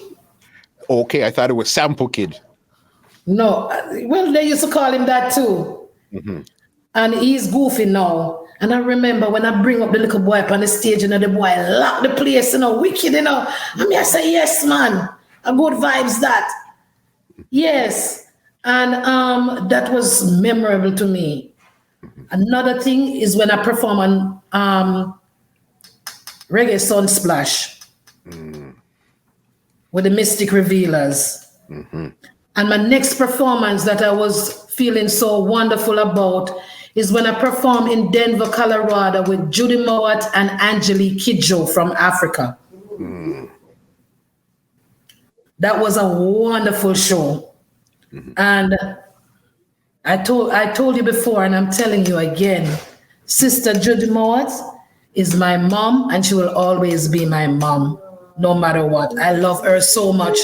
Okay, I thought it was Sample Kid. No, well, they used to call him that too. Mm-hmm. And he's Goofy now. And I remember when I bring up the little boy up on the stage, and the boy lock the place, wicked, And I say, yes, man, a good vibes that. Yes. And that was memorable to me. Another thing is when I perform on Reggae Sunsplash with the Mystic Revealers. Mm-hmm. And my next performance that I was feeling so wonderful about is when I performed in Denver, Colorado with Judy Mowat and Angelique Kidjo from Africa. Mm. That was a wonderful show. Mm-hmm. And I told you before, and I'm telling you again, Sister Judy Mowat is my mom, and she will always be my mom, no matter what. I love her so much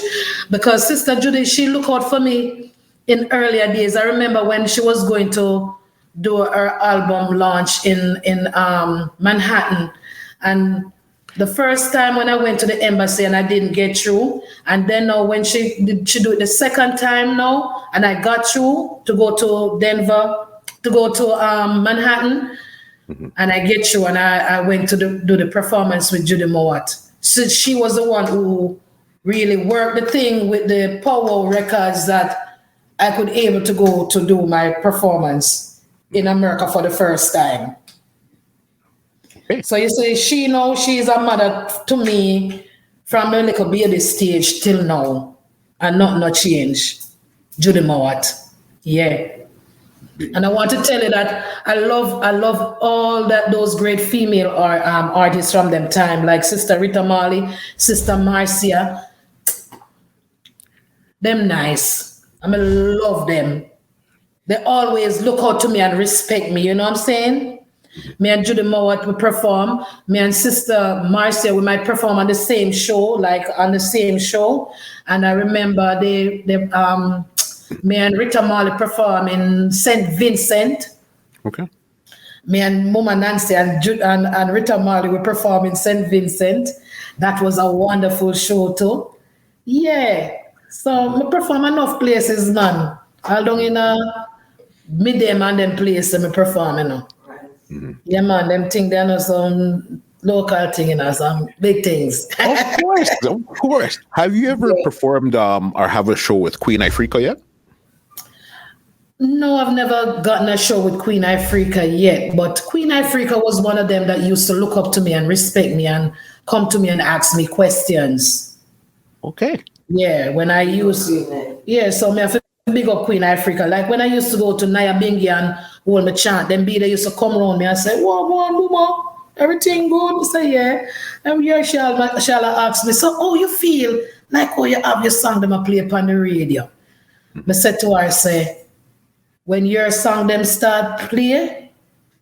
because Sister Judy, she looked out for me in earlier days. I remember when she was going to do her album launch in Manhattan, and the first time when I went to the embassy and I didn't get through, and then when she do it the second time now, and I got through to go to Denver, to go to Manhattan. Mm-hmm. And I get through, and I went to do the performance with Judy Mowat. So she was the one who really worked the thing with the Power Records that I could able to go to do my performance in America for the first time. Okay. So you say she's a mother to me from a little baby stage till now, and not change. Judy Mowat, yeah. And I want to tell you that I love all those great female artists from them time, like Sister Rita Marley, Sister Marcia. Them nice. I love them. They always look out to me and respect me. You know what I'm saying? Me and Judy Mowat we perform. Me and Sister Marcia we might perform on the same show, like on the same show. And I remember me and Rita Marley perform in St. Vincent. Okay. Me and Mama Nancy and Rita Marley we perform in St. Vincent. That was a wonderful show too. Yeah. So me perform enough places, man. All down in a midday and them place me perform, you know. Yeah, man, them thing they know some local thing, you know, some big things. Of course, of course. Have you ever performed or have a show with Queen Ifrica yet? No, I've never gotten a show with Queen Ifrica yet, but Queen Ifrica was one of them that used to look up to me and respect me and come to me and ask me questions. Okay. Yeah, when I used so me have to big up Queen Ifrica. Like when I used to go to Naya Bingi and hold my chant, then they used to come around me and say, "What, Mama? Everything good?" I say, "Yeah." And here Shala asked me, "So how you feel like how you have your song them a play upon the radio?" I said to her, I say, "When your song them start play,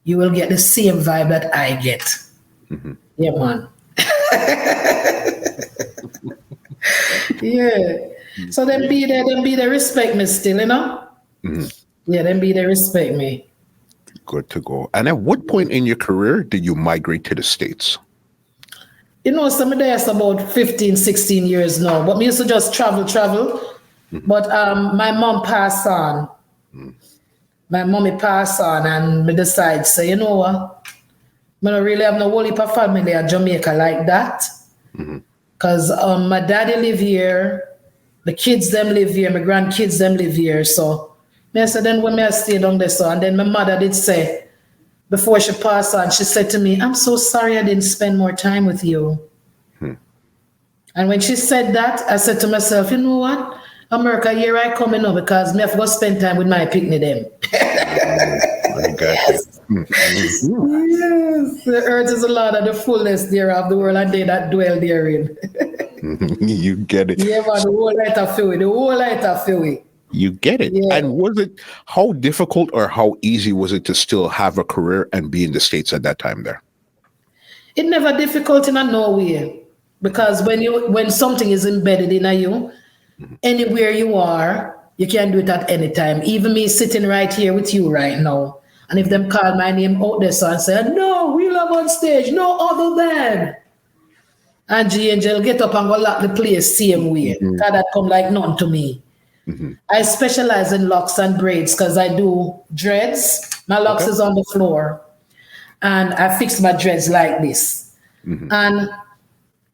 you will get the same vibe that I get." Yeah, man. Yeah. So them be there, respect me still, you know? Yeah, them be there, respect me. Good to go. And at what point in your career did you migrate to the States? You know, some of that's about 15, 16 years now. But me used to just travel. But my mom passed on. My mommy passed on and me decide, say, you know what? I don't really have no whole heap of family in Jamaica like that. Because my daddy live here, the kids them live here, my grandkids them live here. So I said, then when I stay down there, so and then my mother did say, before she passed on, she said to me, "I'm so sorry I didn't spend more time with you." And when she said that, I said to myself, you know what? America, here I come in now because me have to go spend time with my picnic them. I got you. Yes, the earth is a lot of the fullness thereof, the world and they that dwell therein. You get it. Yeah, man, the whole light of the whole light of You get it. Yeah. And was it, how difficult or how easy was it to still have a career and be in the States at that time there? It never difficult in no way. Because when something is embedded in you, anywhere you are, you can do it at any time. Even me sitting right here with you right now. And if them call my name out there so and say, "No, we love on stage, no other than Angie Angel, get up and go lock the place same way." That come like none to me. I specialize in locks and braids because I do dreads. My locks is on the floor. And I fix my dreads like this. And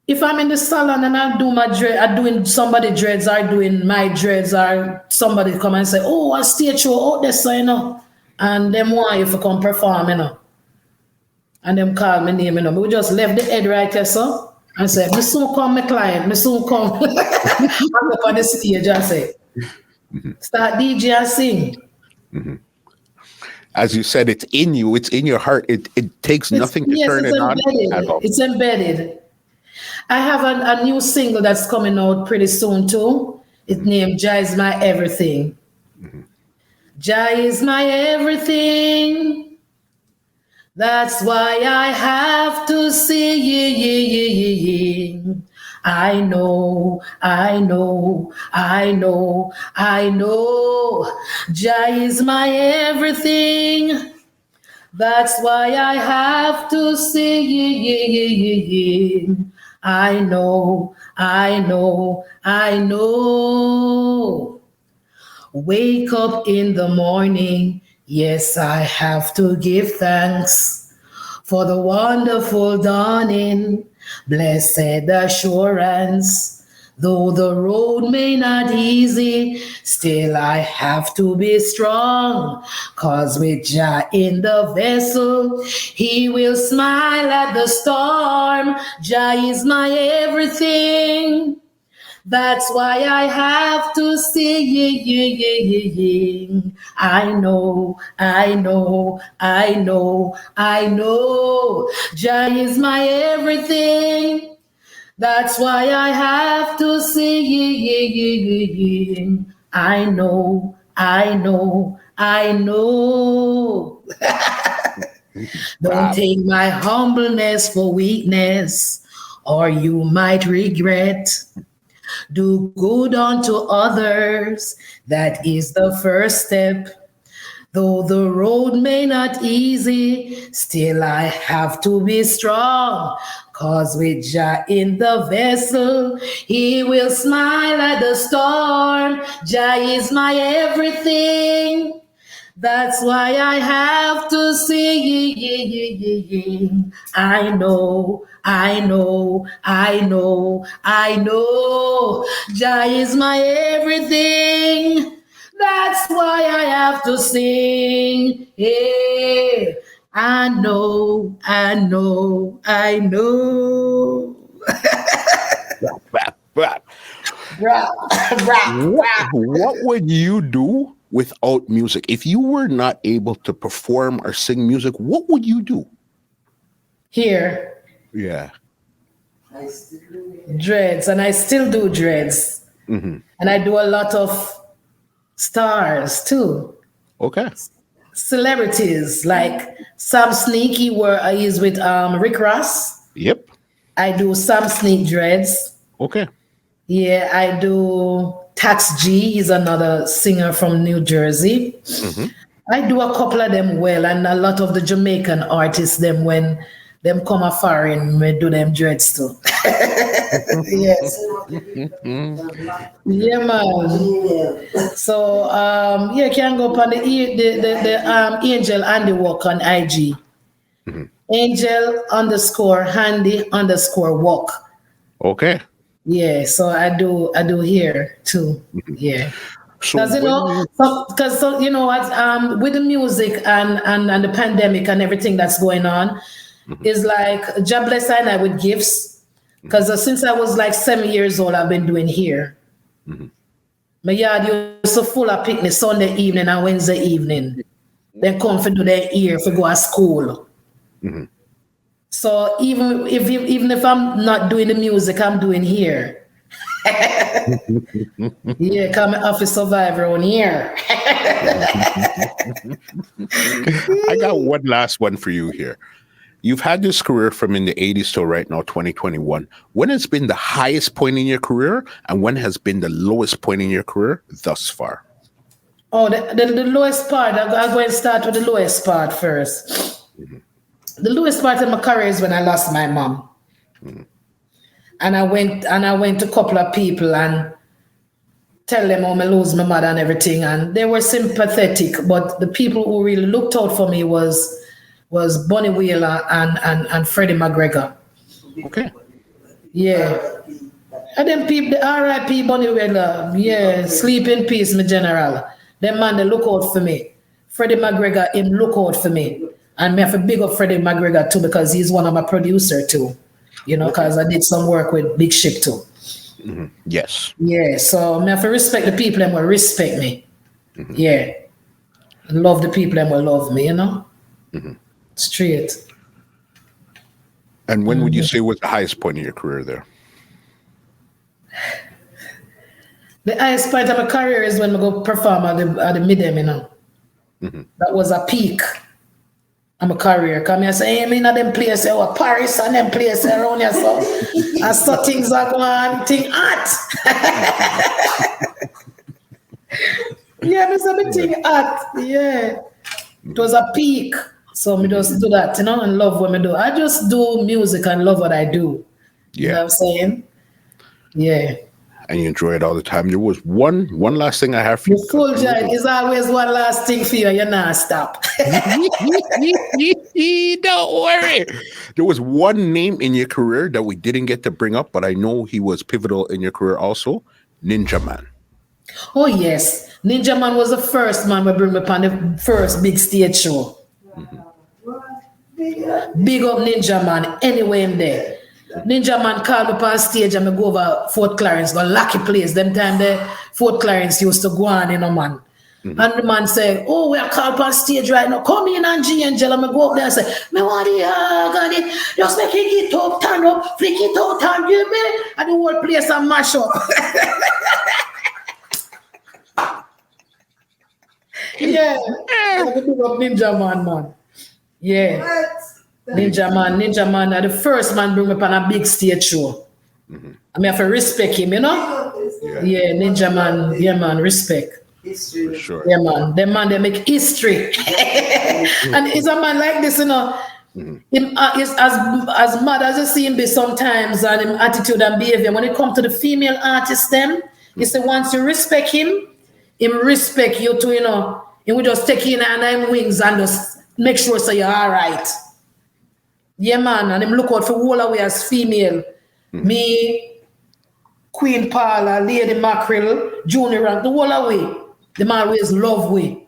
if I'm in the salon and I do my dread, I'm doing somebody dreads, or doing my dreads, or somebody come and say, "Oh, a stage show out there, so you know." And them want you to come perform, you know. And them call my name, you know. We just left the head right here, so. And say, "Me soon come, my client, me soon come." I'm up on the stage and say, "Start DJ and sing." As you said, it's in you, it's in your heart. It takes nothing to turn it on at all. It's embedded. I have a new single that's coming out pretty soon too. It's named "Jah is My Everything." Jah is my everything. That's why I have to sing. I know. Jah is my everything. That's why I have to sing. I know. Wake up in the morning. Yes, I have to give thanks for the wonderful dawning. Blessed assurance. Though the road may not easy, still I have to be strong. 'Cause with Jah in the vessel, he will smile at the storm. Jah is my everything. That's why I have to sing. I know. Jah is my everything. That's why I have to sing. I know. I know. Don't take my humbleness for weakness, or you might regret. Do good unto others. That is the first step. Though the road may not easy, still I have to be strong. Cause with Jah in the vessel, he will smile at the storm. Jah is my everything. That's why I have to sing. I know, I know, I know, I know. Jah is my everything. That's why I have to sing. Yeah. I know, I know, I know. Rap, rap. Rap, rap, rap. What would you do without music? If you were not able to perform or sing music, what would you do? Here, Yeah. dreads, and I still do dreads. Mm-hmm. And I do a lot of stars too. Okay. Celebrities like Sam Sneaky, where he's with Rick Ross. Yep. I do Sam Sneak dreads. Okay. Yeah, I do Tax G. He's another singer from New Jersey. Mm-hmm. I do a couple of them well, and a lot of the Jamaican artists, them when them come a foreign, we do them dreads too. Yes. Yeah, man. So yeah, can go up on the Angel Andy Walk on IG. Mm-hmm. Angel_Handy_walk. Okay. Yeah, so I do here too. Yeah. So Because you know what, with the music and the pandemic and everything that's going on, is like God bless I with gifts. Because since I was like 7 years old, I've been doing here. My yard used to full of picnic Sunday evening and Wednesday evening. Then come for do their ear for go to school. So even if I'm not doing the music, I'm doing here. Yeah, come office survivor on here. I got one last one for you here. You've had this career from in the 80s till right now, 2021. When has been the highest point in your career, and when has been the lowest point in your career thus far? Oh, the lowest part. I'm going to start with the lowest part first. The lowest part of my career is when I lost my mom. And I went to a couple of people and tell them how I lose my mother and everything. And they were sympathetic, but the people who really looked out for me was Bonnie Wheeler and Freddie McGregor. Okay. Yeah. And then people, the R.I.P. Bonnie Wheeler, yeah, sleep in peace, my general. Them man, they look out for me. Freddie McGregor, him look out for me. And me have to big up Freddie McGregor too, because he's one of my producer too. You know, because I did some work with Big Ship too. Yes. Yeah, so I have to respect the people that will respect me. Yeah. Love the people that will love me, you know? Straight. And when would you say was the highest point in your career there? The highest point of my career is when I go perform at the Midem, you know. That was a peak of my career. Come here, say, hey, I'm in them places, Paris and them places around here, so I saw things are going, thing hot. Yeah, I saw the thing hot. Yeah. It was a peak. So I just do that, you know, and love what I do. I just do music and love what I do. You know what I'm saying? Yeah. And you enjoy it all the time. There was one last thing I have for you. The full joy is always one last thing for you. You're not stop. Don't worry. There was one name in your career that we didn't get to bring up, but I know he was pivotal in your career also. Ninja Man. Oh, yes. Ninja Man was the first man we bring me upon the first big stage show. Big up Ninja Man, anyway in there. Ninja Man called me upon stage and I go over Fort Clarence, the lucky place. Them time the Fort Clarence used to go on, you know, man. And the man say, oh, we are called upon stage right now. Come in, Angie, Angel. And I go up there and say, me want the Garnet. Just make it get up, turn up, flick it out and give me. And the whole place and mash up. Yeah. Let me big up Ninja Man. Yeah. Ninja Man, the first man bring me up on a big stage show. I mean, I have to respect him, you know? Yeah, Ninja Man, yeah, man, respect. For sure. Yeah, man. Them man, they make history. And it's a man like this, you know. Him is as mad as you see him be sometimes, and him attitude and behavior. When it comes to the female artists, them, he say once you respect him respect you too, you know. He will just take in and him wings and just make sure so you're all right. Yeah, man, and him look out for all away as female. Me, Queen Paula, Lady Mackerel, Junior Rank, the whole away. Them always love we.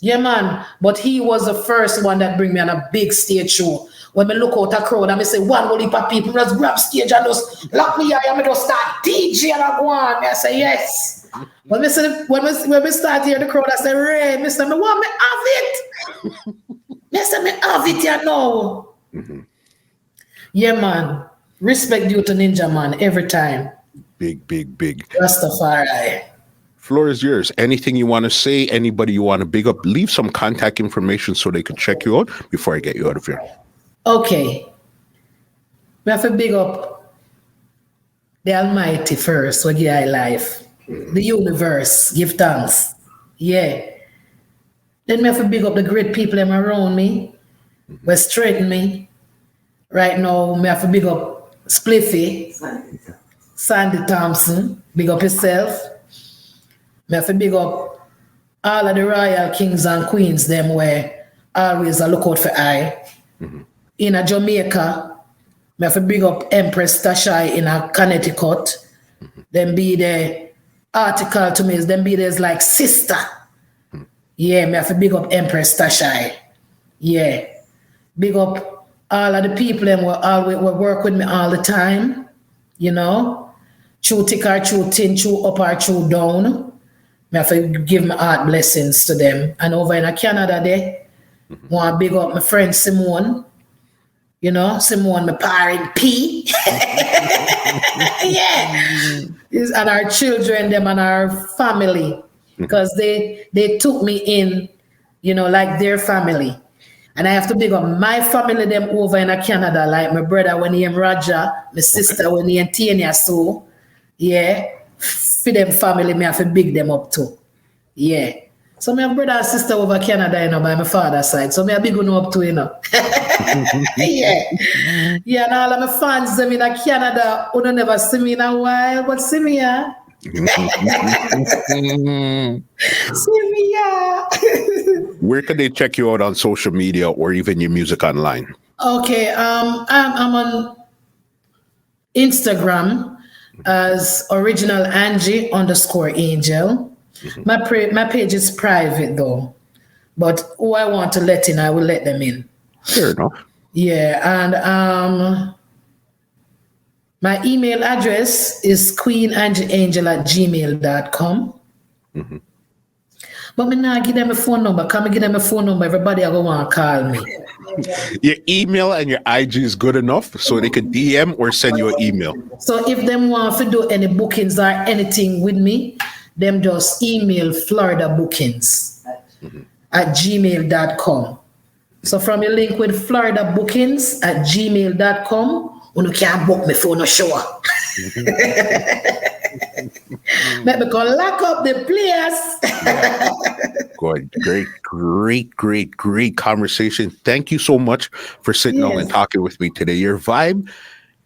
Yeah, man. But he was the first one that bring me on a big stage show. When I look out a crowd and I say, one whole heap of people just grab stage and just lock me out and I just start DJ and I go on. I say, yes. When we start here, the crowd, I say, Ray, Mr. Me want me have it. Mr. Me have it, you know. Yeah, man. Respect due to Ninja Man every time. Big. Rastafari. Floor is yours. Anything you want to say, anybody you want to big up, leave some contact information so they can check you out before I get you out of here. Okay. We have to big up the Almighty first, what give I life. The universe, give thanks. Yeah. Then we have to big up the great people around me, who straighten me. Right now, we have to big up Spliffy, Sandy Thompson, big up yourself. I have to big up all of the royal kings and queens, them where always I look out for I. In a Jamaica, I have to big up Empress Tashai in a Connecticut. Then be the article to me, then be there's like sister. Yeah, I have to big up Empress Tashai. Yeah. Big up all of the people them will work with me all the time. You know? True thick or true thin, true up or true down. I have to give my heart blessings to them. And over in Canada there, want to big up my friend Simone. You know, Simone, my parent P. Yeah. And our children, them and our family. Because they took me in, you know, like their family. And I have to big up my family, them over in Canada, like my brother when he am Raja, my sister when he am Tanya, so, yeah. For them family, me have to big them up too. Yeah. So my brother and sister over Canada, you know, by my father's side. So me a big one up too, you know. Yeah. Yeah, and all of my fans them in Canada who don't never see me in a while, but see me, yeah. See me, yeah. Where can they check you out on social media or even your music online? Okay, I'm on Instagram as original Angie _angel. My page is private though, but who I want to let in, I will let them in. Fair enough. Yeah, and my email address is queenangieangel@gmail.com. But me not give them a phone number. Come and give them a phone number. Everybody are going to call me. Your email and your IG is good enough so they can DM or send you an email. So if them want to do any bookings or anything with me, them just email floridabookings@gmail.com. So from your link with floridabookings@gmail.com, you can't book me for no show. Let me go lock up the place. Good. Great conversation. Thank you so much for sitting down and talking with me today. Your vibe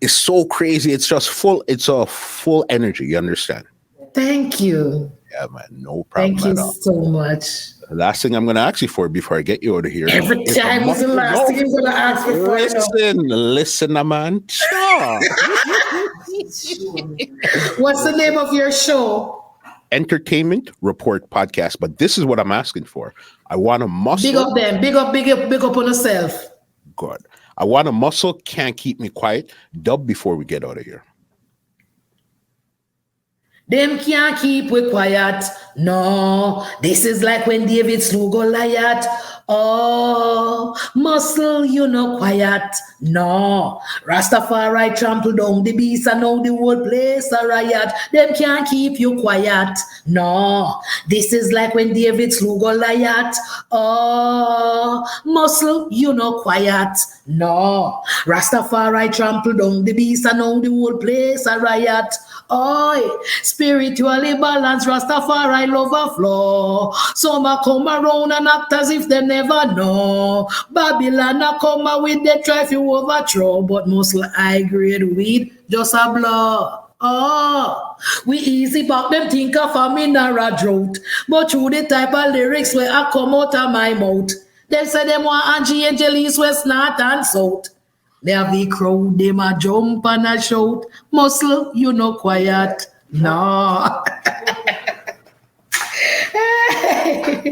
is so crazy. It's just full. It's a full energy. You understand? Thank you. Yeah, man. No problem. Thank you so much. The last thing I'm going to ask you for before I get you out of here. Every time is the last thing you're going to ask me for. Listen, man. What's the name of your show? Entertainment Report Podcast. But this is what I'm asking for. I want a muscle. Big up them. Big up on yourself. Good. I want a muscle. Can't keep me quiet. Dub before we get out of here. Them can't keep we quiet. No, this is like when David slew Goliath. Oh, muscle, you no quiet. No, Rastafari trample down the beast and now the whole place a riot. Them can't keep you quiet. No, this is like when David slew Goliath. Oh, muscle, you no quiet. No, Rastafari trample down the beast and now the whole place a riot. Oh, spiritually balanced, Rastafari love a flow. Some a come around and act as if they never know. Babylon a come out with the try to overthrow, but muscle high grade weed just a blow. Oh, we easy back them think of a mineral drought, but through the type of lyrics where I come out of my mouth, them say them want Angie and Jellies west, north and south. They have the crowd, them a jump and a shout. Muscle, you no quiet. No.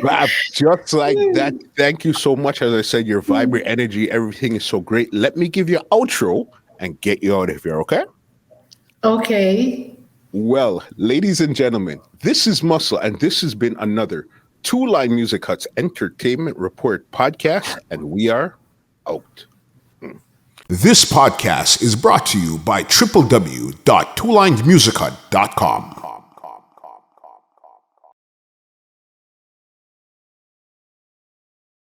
Rap, just like that. Thank you so much. As I said, your vibrant energy, everything is so great. Let me give you an outro and get you out of here, okay? Okay. Well, ladies and gentlemen, this is Muscle, and this has been another Two Line Music Hut's Entertainment Report podcast, and we are out. This podcast is brought to you by www.twolinedmusichut.com.